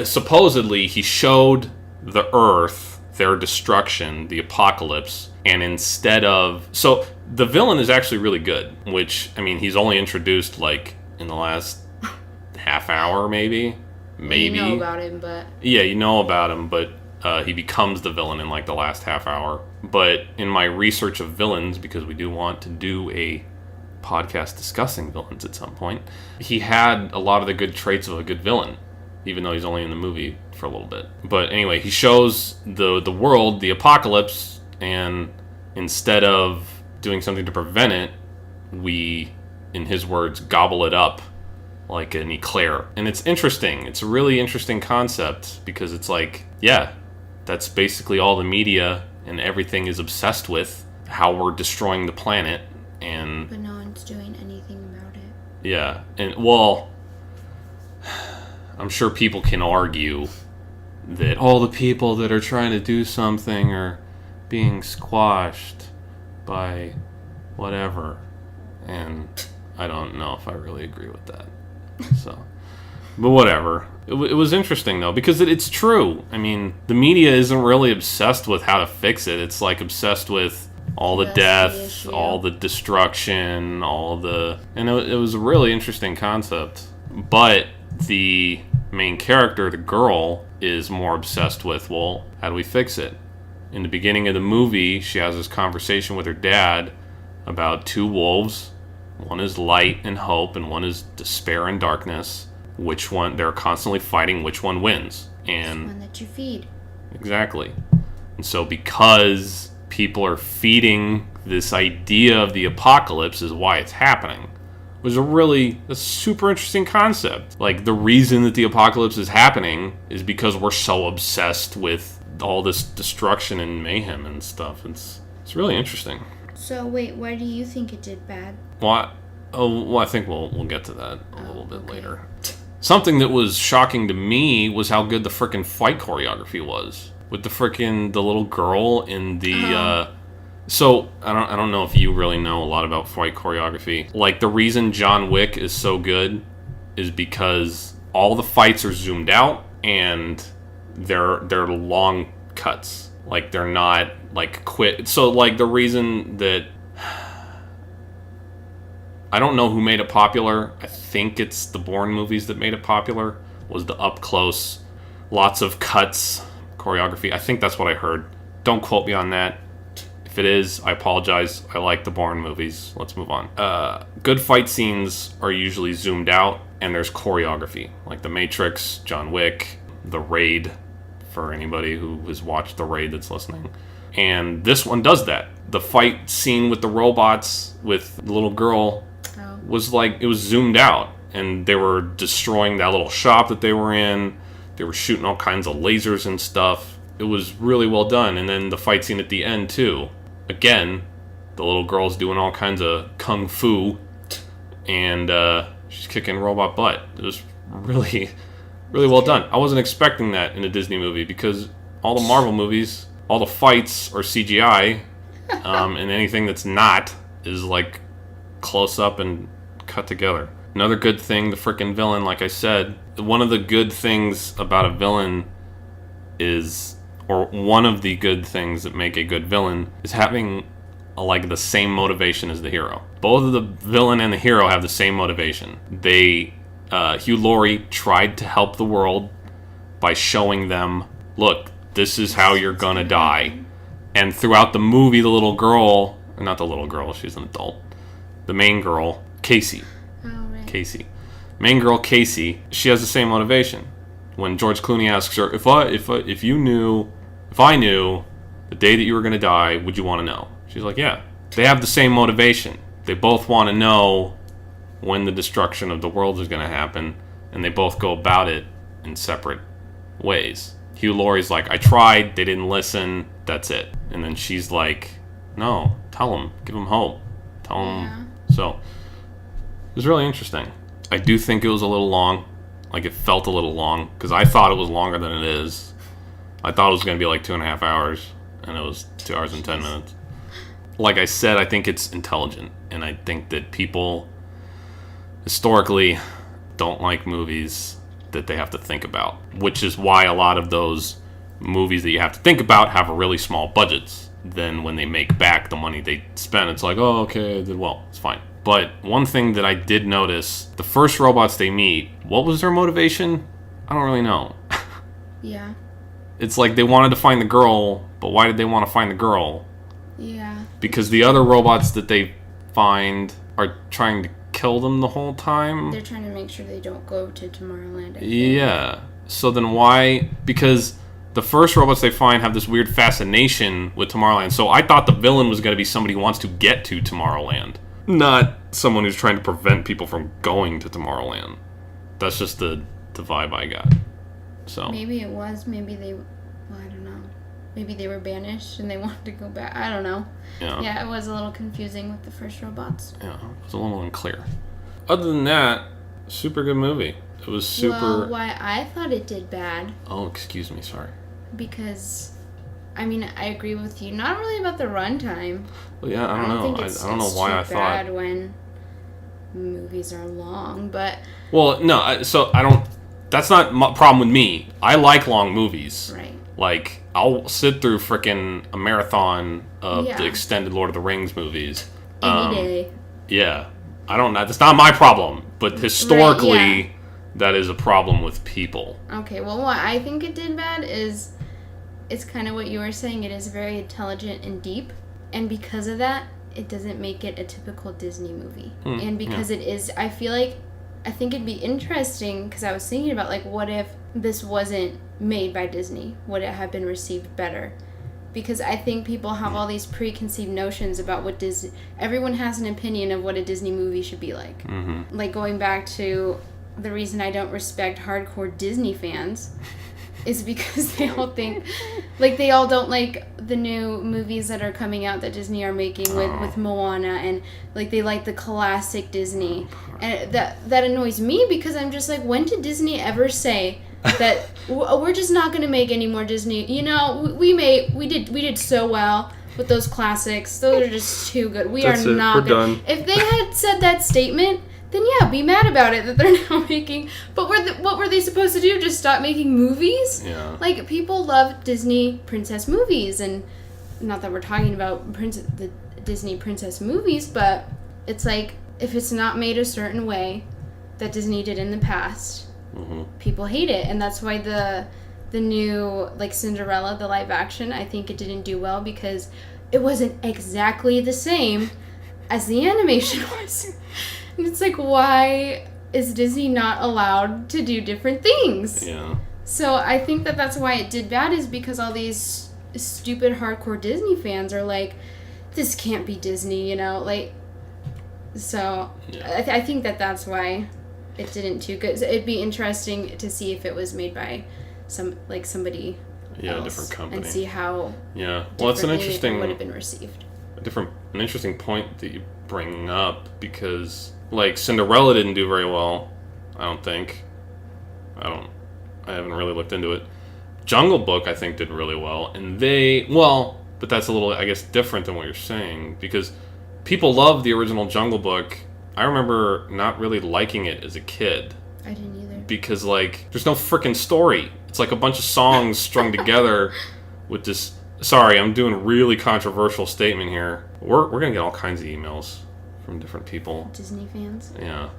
supposedly, he showed the Earth their destruction, the apocalypse, and instead of... So, the villain is actually really good, which, I mean, he's only introduced, like, in the last half hour, maybe? Maybe. You know about him, but... Yeah, you know about him, but he becomes the villain in, like, the last half hour. But in my research of villains, because we do want to do a podcast discussing villains at some point, he had a lot of the good traits of a good villain, even though he's only in the movie for a little bit. But anyway, he shows the world, the apocalypse, and instead of doing something to prevent it, we, in his words, gobble it up like an eclair. And it's interesting. It's a really interesting concept, because it's like, yeah, that's basically all the media and everything is obsessed with, how we're destroying the planet. And but no one's doing anything about it. Yeah, and well, I'm sure people can argue that all the people that are trying to do something are being squashed by whatever, and I don't know if I really agree with that. So, but whatever. It was interesting though, because it's true. I mean, the media isn't really obsessed with how to fix it. It's like obsessed with all the death, all the destruction, and it was a really interesting concept. But the main character, the girl, is more obsessed with, well, how do we fix it? In the beginning of the movie, she has this conversation with her dad about two wolves. One is light and hope, and one is despair and darkness. Which one? They're constantly fighting which one wins. And the one that you feed. Exactly. And so because people are feeding this idea of the apocalypse is why it's happening, was a super interesting concept. Like, the reason that the apocalypse is happening is because we're so obsessed with all this destruction and mayhem and stuff. It's really interesting. So wait, why do you think it did bad? Well, I think we'll get to that a little bit later. Something that was shocking to me was how good the frickin' fight choreography was. With the little girl in the so I don't know if you really know a lot about fight choreography. Like, the reason John Wick is so good is because all the fights are zoomed out and they're long cuts. Like, they're not like quick. So like, the reason that I don't know who made it popular. I think it's the Bourne movies that made it popular. Was the up close, lots of cuts choreography. I think that's what I heard. Don't quote me on that. If it is, I apologize. I like the Bourne movies. Let's move on. Good fight scenes are usually zoomed out, and there's choreography, like The Matrix, John Wick, The Raid, for anybody who has watched The Raid that's listening. And this one does that. The fight scene with the robots, with the little girl, was like, it was zoomed out, and they were destroying that little shop that they were in. They were shooting all kinds of lasers and stuff. It was really well done. And then the fight scene at the end, too. Again, the little girl's doing all kinds of kung fu, and she's kicking robot butt. It was really, really well done. I wasn't expecting that in a Disney movie, because all the Marvel movies, all the fights are CGI, and anything that's not is like close up and cut together. Another good thing, the frickin' villain, like I said, one of the good things about a villain is, or one of the good things that make a good villain is having like the same motivation as the hero. Both of the villain and the hero have the same motivation. Hugh Laurie tried to help the world by showing them, look, this is how you're gonna die. And throughout the movie, the little girl, not the little girl, she's an adult, the main girl, Casey. Casey. Main girl Casey, she has the same motivation. When George Clooney asks her, if I knew the day that you were going to die, would you want to know? She's like, yeah. They have the same motivation. They both want to know when the destruction of the world is going to happen, and they both go about it in separate ways. Hugh Laurie's like, I tried, they didn't listen, that's it. And then she's like, no, tell them, give them hope. Tell them. So it was really interesting. I do think it was a little long. Like, it felt a little long, because I thought it was longer than it is. I thought it was going to be like 2.5 hours, and it was 2 hours and 10 minutes. Like I said, I think it's intelligent, and I think that people historically don't like movies that they have to think about, which is why a lot of those movies that you have to think about have really small budgets. Then when they make back the money they spent, it's like, oh, okay, I did well, it's fine. But one thing that I did notice, the first robots they meet, what was their motivation? I don't really know. Yeah. It's like they wanted to find the girl, but why did they want to find the girl? Yeah. Because the other robots that they find are trying to kill them the whole time. They're trying to make sure they don't go to Tomorrowland. Yeah. So then why? Because the first robots they find have this weird fascination with Tomorrowland. So I thought the villain was going to be somebody who wants to get to Tomorrowland, not someone who's trying to prevent people from going to Tomorrowland. That's just the vibe I got. So maybe it was. Maybe they. Well, I don't know. Maybe they were banished and they wanted to go back. I don't know. Yeah, it was a little confusing with the first robots. Yeah, it was a little unclear. Other than that, super good movie. It was super... Well, why I thought it did bad... Oh, excuse me, sorry. Because, I mean, I agree with you. Not really about the runtime. Well, yeah, I don't know. I don't know why I thought... bad when movies are long, but... Well, no, so I don't... That's not my problem with me. I like long movies. Right. Like, I'll sit through frickin' a marathon of the extended Lord of the Rings movies. Any day. Yeah. I don't know. That's not my problem. But historically, that is a problem with people. Okay, well, what I think it did bad is... It's kind of what you were saying. It is very intelligent and deep. And because of that, it doesn't make it a typical Disney movie. And because it is... I think it'd be interesting, because I was thinking about, like, what if this wasn't made by Disney? Would it have been received better? Because I think people have all these preconceived notions about what Disney... Everyone has an opinion of what a Disney movie should be like. Mm-hmm. Like, going back to the reason I don't respect hardcore Disney fans is because they all think... Like, they all don't like the new movies that are coming out that Disney are making with Moana, and, like, they like the classic Disney. And that annoys me, because I'm just like, when did Disney ever say that we're just not going to make any more Disney? You know, we did so well with those classics. Those are just too good. We're done. If they had said that statement, then yeah, be mad about it that they're now making. But what were they supposed to do? Just stop making movies? Yeah. Like, people love Disney princess movies, and not that we're talking about the Disney princess movies, but it's like, if it's not made a certain way that Disney did in the past, people hate it. And that's why the new, like, Cinderella, the live action, I think it didn't do well, because it wasn't exactly the same as the animation was. And it's like, why is Disney not allowed to do different things? Yeah. So I think that's why it did bad, is because all these stupid hardcore Disney fans are like, this can't be Disney, you know? Like, So Yeah. I think that's why it didn't too good. It'd be interesting to see if it was made by somebody a else different company. and see how Yeah. Well, it's an interesting it would have been received. an interesting point that you bring up, because like Cinderella didn't do very well, I don't think. I haven't really looked into it. Jungle Book, I think, did really well, and but that's a little, I guess, different than what you're saying, because people love the original Jungle Book. I remember not really liking it as a kid. I didn't either. Because, like, there's no freaking story. It's like a bunch of songs strung together with this... Sorry, I'm doing a really controversial statement here. We're gonna get all kinds of emails from different people. Disney fans? Yeah.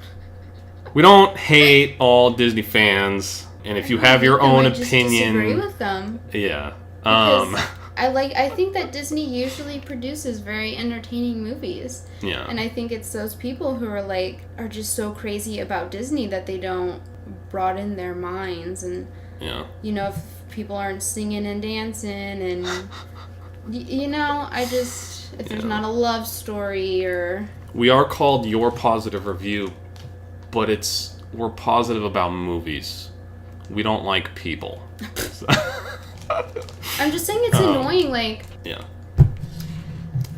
We don't hate all Disney fans, and if you have your own opinion... I disagree with them. Yeah. Because I think that Disney usually produces very entertaining movies. Yeah. And I think it's those people who are just so crazy about Disney that they don't broaden their minds, and Yeah. if people aren't singing and dancing and if there's not a love story or... We are called Your Positive Review, but we're positive about movies. We don't like people. I'm just saying it's annoying, like... Yeah.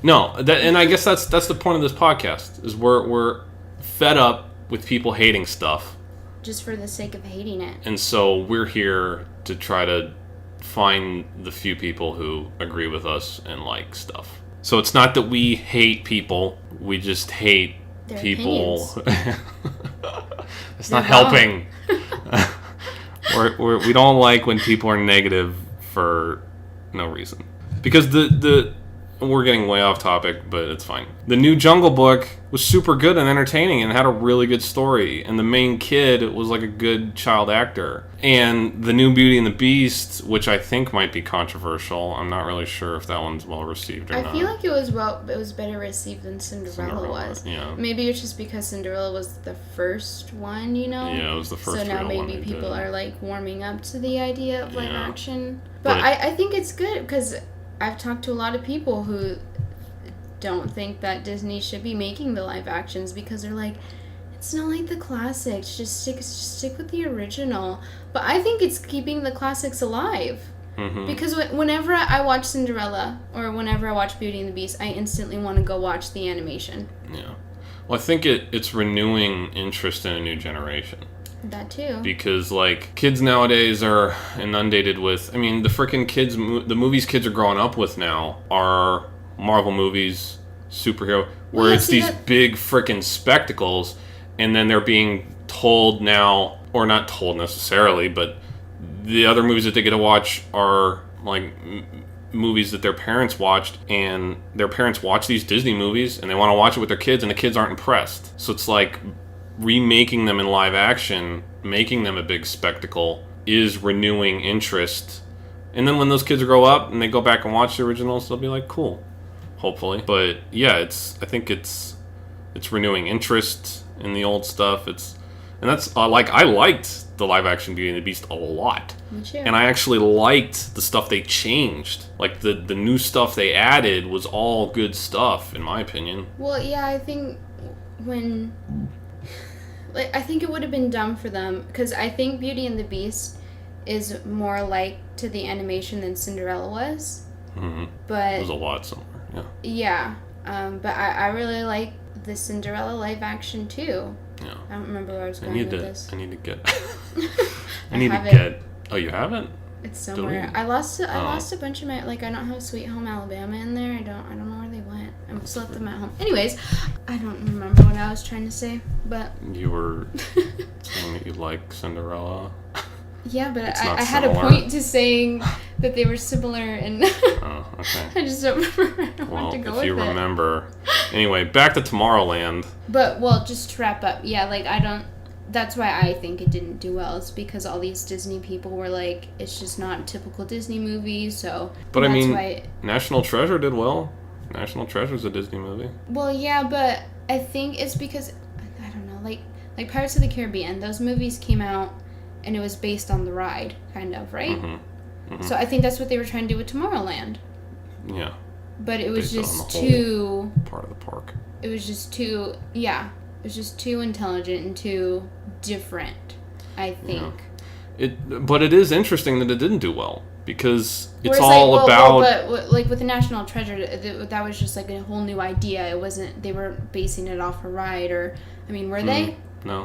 No, and I guess that's the point of this podcast, is we're fed up with people hating stuff. Just for the sake of hating it. And so we're here to try to find the few people who agree with us and like stuff. So it's not that we hate people, we just hate their people. It's They're not helping. We don't like when people are negative for no reason. Because we're getting way off topic, but it's fine. The new Jungle Book was super good and entertaining and had a really good story. And the main kid was like a good child actor. And the new Beauty and the Beast, which I think might be controversial. I'm not really sure if that one's well received or not. I feel like it was better received than Cinderella was. Yeah. Maybe it's just because Cinderella was the first one, Yeah, it was the first So now real one maybe they people did. are like warming up to the idea of live Yeah. action. But But I think it's good because I've talked to a lot of people who don't think that Disney should be making the live actions because they're like, it's not like the classics. Just stick with the original. But I think it's keeping the classics alive. Mm-hmm. Because whenever I watch Cinderella or whenever I watch Beauty and the Beast, I instantly want to go watch the animation. Yeah. Well, I think it's renewing interest in a new generation. That too. Because, like, kids nowadays are inundated with... I mean, the freaking kids... The movies kids are growing up with now are Marvel movies, superhero... Where it's these big freaking spectacles, and then they're being told now... Or not told necessarily, but the other movies that they get to watch are, like... movies that their parents watched, and their parents watch these Disney movies, and they want to watch it with their kids, and the kids aren't impressed. So it's like... remaking them in live action, making them a big spectacle, is renewing interest. And then when those kids grow up and they go back and watch the originals, they'll be like, cool. Hopefully. But yeah, I think it's renewing interest in the old stuff. And that's I liked the live action Beauty and the Beast a lot. Me too. And I actually liked the stuff they changed. Like the new stuff they added was all good stuff, in my opinion. Well, yeah, I think I think it would have been dumb for them, because I think Beauty and the Beast is more like to the animation than Cinderella was. Mm-hmm. But There's a lot somewhere, yeah. Yeah, but I really like the Cinderella live action too. Yeah. I don't remember where I was going with this. I need to get. I have it. Oh, you haven't? It's somewhere. I lost a bunch of my, like, I don't have Sweet Home Alabama in there. I don't know where they went. I must have left them at home. Anyways, I don't remember what I was trying to say, but You were saying that you like Cinderella. yeah, but It's I not had a similar. point to saying that they were similar, and Oh, okay. I just don't remember. I don't Well, want to go if with you it. remember. Anyway, back to Tomorrowland. But, well, just to wrap up, yeah, like, that's why I think it didn't do well, is because all these Disney people were like, it's just not a typical Disney movie, so But I that's mean, why National Treasure did well. National Treasure's a Disney movie. well, yeah, but I think it's because, I don't know, like Pirates of the Caribbean, those movies came out, and it was based on the ride, kind of, right? Mm-hmm. Mm-hmm. So I think that's what they were trying to do with Tomorrowland. Yeah. But it was Based on just the whole too... part of the park. it was just too, it was just too intelligent and too different, I think. Yeah. But it is interesting that it didn't do well, because it's Whereas, all about... but like with the National Treasure, that was just like a whole new idea. It wasn't, they weren't basing it off a ride, or, I mean, were they? No.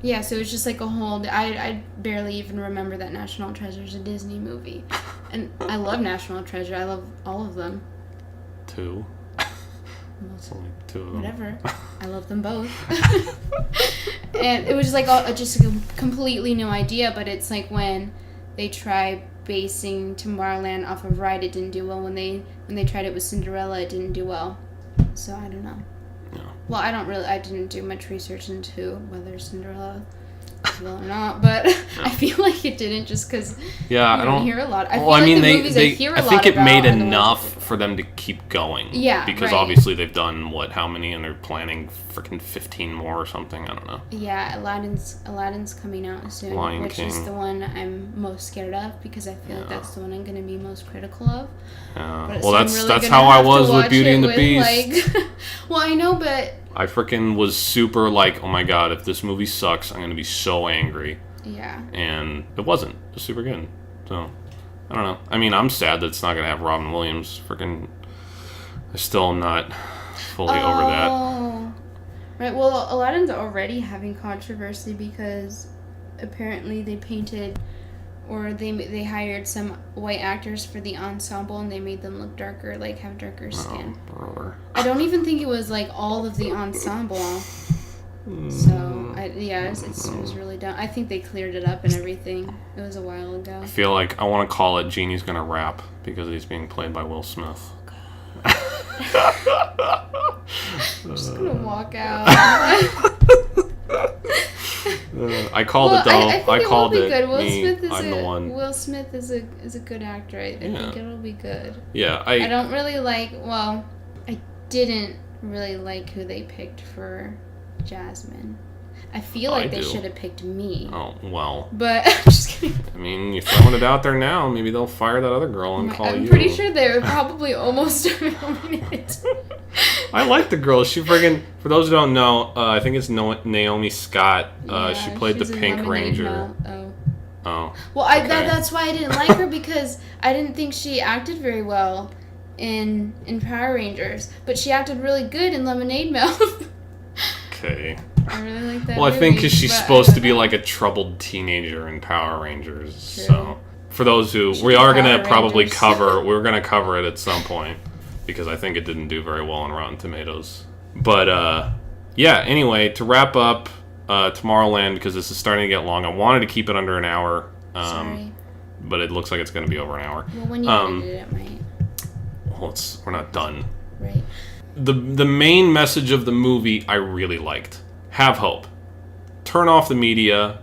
Yeah, so it was just like a whole... I barely even remember that National Treasure is a Disney movie. And I love National Treasure. I love all of them. 2. Most, Only 2 of them. whatever. I love them both. And it was just like just a completely new idea, but it's like when they try basing Tomorrowland off of Ride, it didn't do well. When they tried it with Cinderella, it didn't do well. So I don't know. Yeah. Well, I didn't do much research into whether Cinderella did well or not, but I feel like it didn't, just because I don't hear a lot. I think it made enough for them to keep going. Yeah, because right. obviously they've done how many, and they're planning freaking 15 more or something. I don't know. Yeah, Aladdin's coming out soon, Lion which King. is the one I'm most scared of, because I feel like that's the one I'm going to be most critical of. Well, that's how I was with Beauty and the Beast. Well, I know, but I freaking was super like, oh my god, if this movie sucks, I'm going to be so angry. Yeah. And it wasn't. It was super good. So, I don't know. I mean, I'm sad that it's not going to have Robin Williams. Freaking, I still am not fully over that. Right, well, Aladdin's already having controversy because apparently they painted, or they hired some white actors for the ensemble, and they made them look darker, like have darker skin. Brother. I don't even think it was like all of the ensemble. So, it was really dumb. I think they cleared it up and everything. It was a while ago. I feel like I want to call it Genie's Gonna Rap, because he's being played by Will Smith. I'm just gonna walk out. I called it though. I called it. Good. I'm the one. Will Smith is a good actor. I think it'll be good. Yeah, I don't really like. Well, I didn't really like who they picked for Jasmine. I feel like they should have picked me. Oh, well. But I'm just kidding. I mean, you're throwing it out there now. Maybe they'll fire that other girl and call you. I'm pretty sure they were probably almost nominated. I like the girl. She friggin', for those who don't know, I think it's Naomi Scott. She played the Pink Ranger. Oh. Well, that's why I didn't like her, because I didn't think she acted very well in Power Rangers. But she acted really good in Lemonade Mouth. Okay. I really like that. Well, I think because she's supposed to be like a troubled teenager in Power Rangers. True. So, for those who we're gonna cover it at some point, because I think it didn't do very well on Rotten Tomatoes. But anyway, to wrap up Tomorrowland, because this is starting to get long. I wanted to keep it under an hour. Sorry. But it looks like it's going to be over an hour. Well, when you edit it might. Well, we're not done. Right. The main message of the movie I really liked. Have hope. Turn off the media.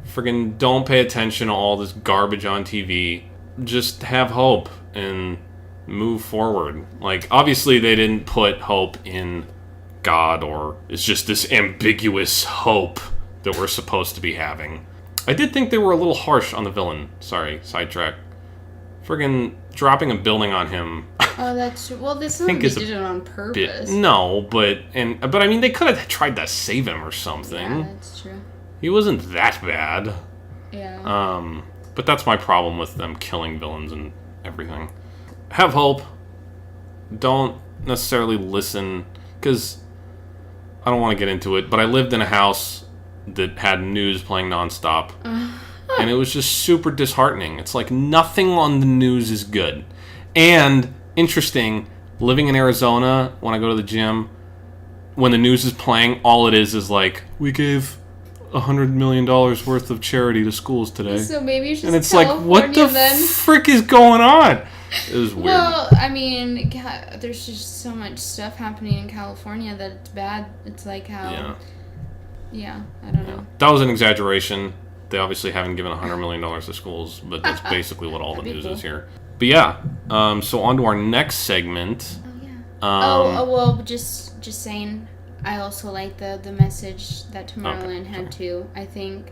Friggin' don't pay attention to all this garbage on TV. Just have hope and move forward. Like, obviously they didn't put hope in God, or it's just this ambiguous hope that we're supposed to be having. I did think they were a little harsh on the villain. Sorry, sidetrack. Friggin' dropping a building on him. Oh, that's true. Well, this movie did it on purpose. No, but I mean, they could have tried to save him or something. Yeah, that's true. He wasn't that bad. Yeah. But that's my problem with them killing villains and everything. Have hope. Don't necessarily listen, because I don't want to get into it, but I lived in a house that had news playing nonstop. And it was just super disheartening. It's like nothing on the news is good. And interesting, living in Arizona, when I go to the gym, when the news is playing, all it is like, we gave $100 million worth of charity to schools today. So maybe it's just and it's California, like, what the frick is going on? It was weird. Well, I mean, there's just so much stuff happening in California that it's bad. It's like how... Yeah, I don't know. That was an exaggeration. They obviously haven't given $100 million to schools, but that's basically what all the news is here. But yeah, so on to our next segment. Oh, yeah. Well, just saying, I also like the message that Tomorrowland had too. I think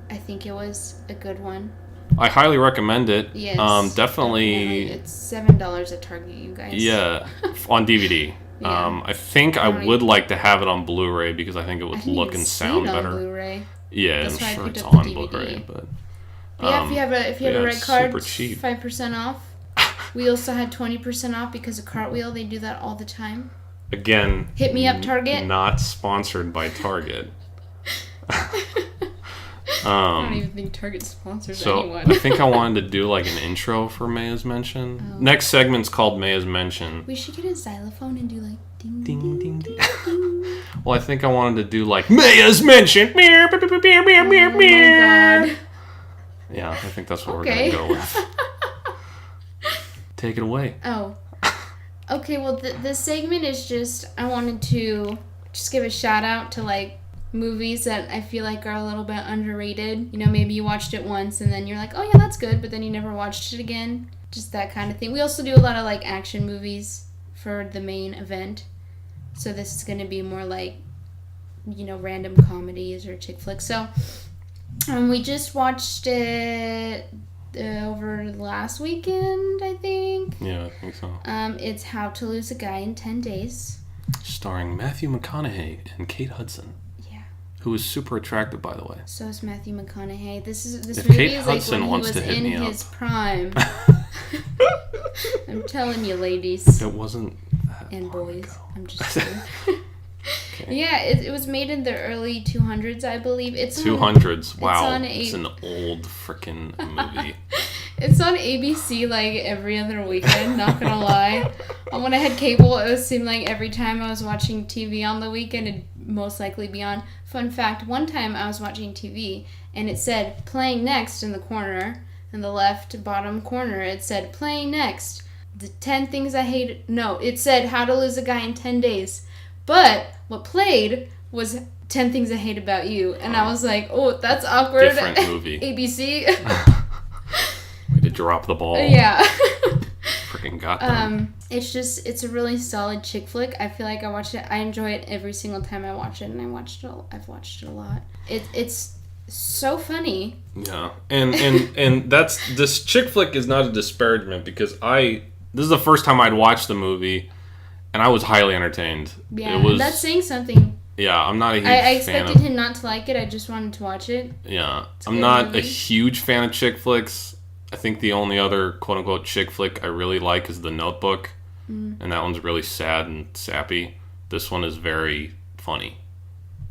it was a good one. I highly recommend it. Yes. Definitely. It's $7 at Target, you guys. Yeah, on DVD. Yeah. I think I would like to have it on Blu-ray because I think it would look and sound better. Blu-ray. Yeah, That's why I'm sure I picked it's up the on DVD. Blu-ray, but Yeah, if you have a red it's card, super cheap. 5% off. We also had 20% off because of Cartwheel. They do that all the time. Again, Hit me up, Target. Not sponsored by Target. I don't even think Target sponsors So anyone. I think I wanted to do like an intro for Maya's Mention. Oh. Next segment's called Maya's Mention. We should get a xylophone and do like ding Ding, ding ding, ding. ding. Well, I think I wanted to do like Maya's Mention. Oh my god. Yeah, I think that's what Okay. we're gonna go with. Take it away. Oh. Okay, well, this segment is just, I wanted to just give a shout out to, like, movies that I feel like are a little bit underrated. You know, maybe you watched it once and then you're like, oh yeah, that's good, but then you never watched it again. Just that kind of thing. We also do a lot of, like, action movies for the main event. So this is going to be more like, you know, random comedies or chick flicks. So, we just watched it over last weekend, I think. Yeah, I think so. It's How to Lose a Guy in 10 Days. Starring Matthew McConaughey and Kate Hudson. Yeah. Who is super attractive, by the way. So is Matthew McConaughey. This If movie Kate is like Hudson when he wants was to hit in me up. his prime. I'm telling you, ladies It wasn't that and long boys. ago. I'm just saying. Okay. Yeah, it was made in the early 200s, I believe. It's 200s. Wow. on It's an old freaking movie. It's on ABC like every other weekend, not gonna lie. When I had cable, it seemed like every time I was watching TV on the weekend, it'd most likely be on. Fun fact, one time I was watching TV and it said playing next in the corner, in the left bottom corner, it said playing next. The 10 things I hate. No, it said How to Lose a Guy in 10 Days. But what played was 10 Things I Hate About You. And I was like, oh, that's awkward. Different movie. ABC. Way to drop the ball. Yeah. Freaking got them. It's a really solid chick flick. I feel like I watch it. I enjoy it every single time I watch it, and I've watched it a lot. It's so funny. Yeah. And this chick flick is not a disparagement because this is the first time I'd watched the movie and I was highly entertained. Yeah, It was, that's saying something. Yeah, I'm not a huge I fan expected of... him not to like it. I just wanted to watch it. Yeah. a I'm good not movie. a huge fan of chick flicks. I think the only other quote-unquote chick flick I really like is The Notebook. And that one's really sad and sappy. This one is very funny.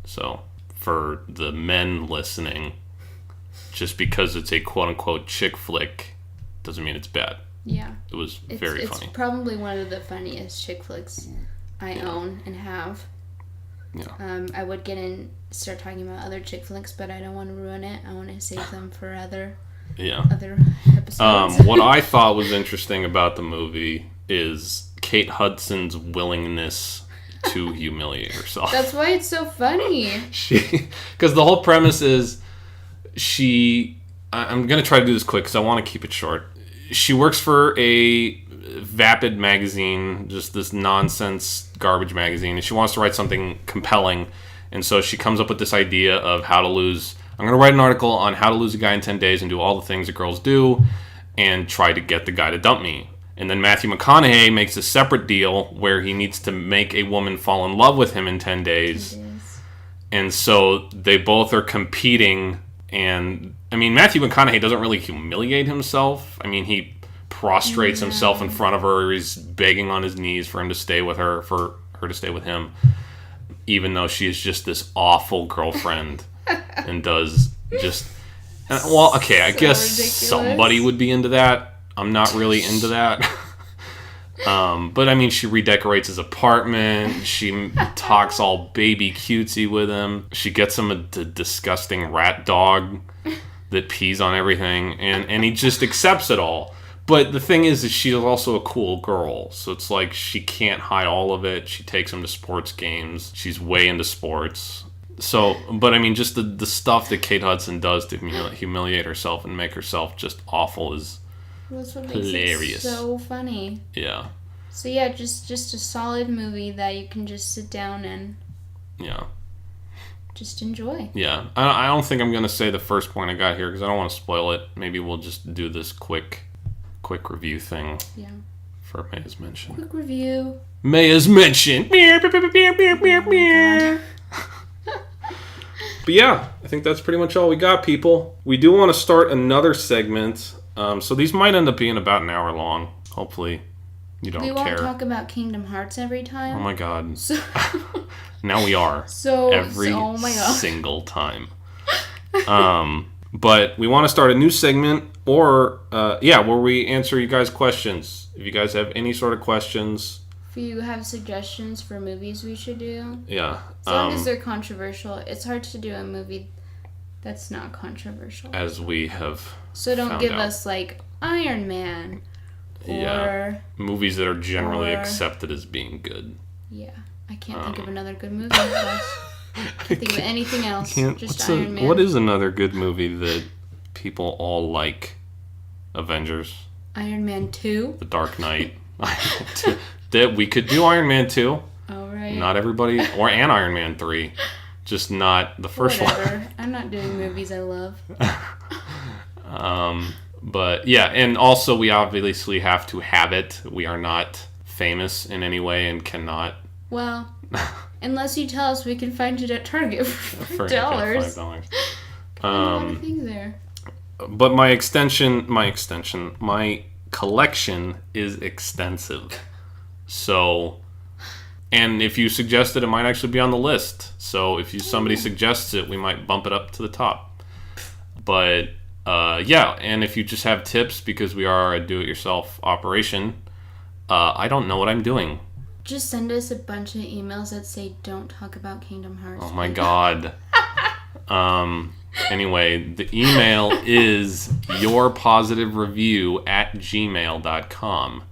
So, for the men listening, just because it's a quote-unquote chick flick doesn't mean it's bad. Yeah. It was It's very funny. It's probably one of the funniest chick flicks I own and have. Yeah. I would start talking about other chick flicks, but I don't want to ruin it. I want to save them for other episodes. What I thought was interesting about the movie is Kate Hudson's willingness to humiliate herself. That's why it's so funny. Because the whole premise is I'm going to try to do this quick because I want to keep it short. She works for a vapid magazine, just this nonsense garbage magazine, and she wants to write something compelling. And so she comes up with this idea of I'm going to write an article on how to lose a guy in 10 days and do all the things that girls do and try to get the guy to dump me. And then Matthew McConaughey makes a separate deal where he needs to make a woman fall in love with him in 10 days. And so they both are competing. And, I mean, Matthew McConaughey doesn't really humiliate himself. I mean, he prostrates himself in front of her. He's begging on his knees for him to stay with her, for her to stay with him, even though she is just this awful girlfriend and does just... Well, okay, I guess ridiculous. somebody would be into that. I'm not really into that. But, I mean, she redecorates his apartment. She talks all baby cutesy with him. She gets him a disgusting rat dog that pees on everything. And he just accepts it all. But the thing is she's also a cool girl. So it's like she can't hide all of it. She takes him to sports games. She's way into sports. So, but I mean, just the stuff that Kate Hudson does to humiliate herself and make herself just awful is That's what makes hilarious. it so funny. Yeah. So yeah, just a solid movie that you can just sit down and just enjoy. Yeah. I don't think I'm going to say the first point I got here because I don't want to spoil it. Maybe we'll just do this quick review thing Yeah. for Maya's Mention. Quick review. Maya's mentioned. But yeah, I think that's pretty much all we got, people. We do want to start another segment. So these might end up being about an hour long. Hopefully you don't care. We won't talk about Kingdom Hearts every time. Oh my god. So, now we are. Every oh my god. single time. But we want to start a new segment where we answer you guys' questions. If you guys have any sort of questions. If you have suggestions for movies we should do. Yeah. As long as they're controversial. It's hard to do a movie that's not controversial. As we have So don't give out. us like Iron Man. Or movies that are generally accepted as being good. Yeah. I can't think of another good movie. I can't think of anything else. Just Iron Man. What is another good movie that people all like? Avengers. Iron Man 2. The Dark Knight. That we could do Iron Man 2. All right. Not everybody, and Iron Man 3. Just not the first one. I'm not doing movies I love. But yeah, and also we obviously have to have it. We are not famous in any way and cannot. Well, unless you tell us we can find it at Target for $5. $5. A lot of things there. But my collection is extensive. So, and if you suggest it, it might actually be on the list. So if somebody suggests it, we might bump it up to the top. But and if you just have tips, because we are a do-it-yourself operation, I don't know what I'm doing. Just send us a bunch of emails that say don't talk about Kingdom Hearts. Oh my god. Anyway, the email is yourpositivereview@gmail.com.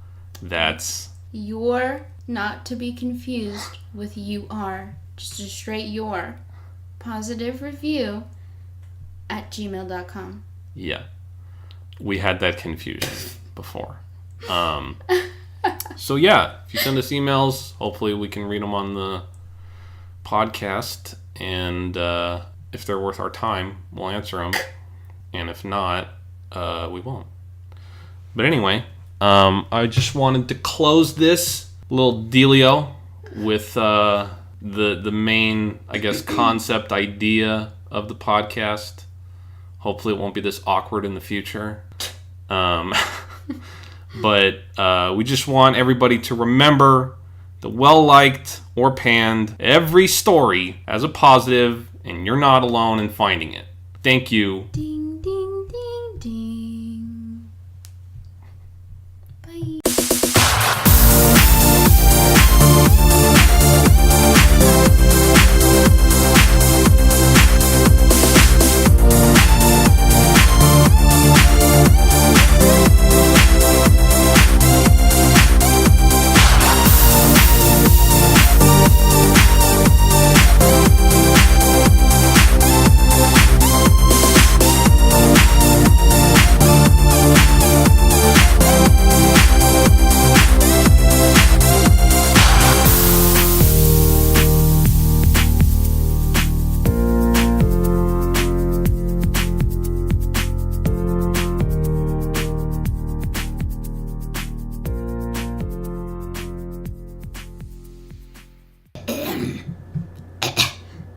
That's your, not to be confused with you are. Just a straight your. Positive review @gmail.com. Yeah. We had that confusion before. So yeah, if you send us emails, hopefully we can read them on the podcast, and if they're worth our time, we'll answer them, and if not, we won't. But anyway, I just wanted to close this little dealio with the main, I guess, concept idea of the podcast. Hopefully it won't be this awkward in the future. But we just want everybody to remember that well-liked or panned, every story has a positive, and you're not alone in finding it. Thank you. Ding.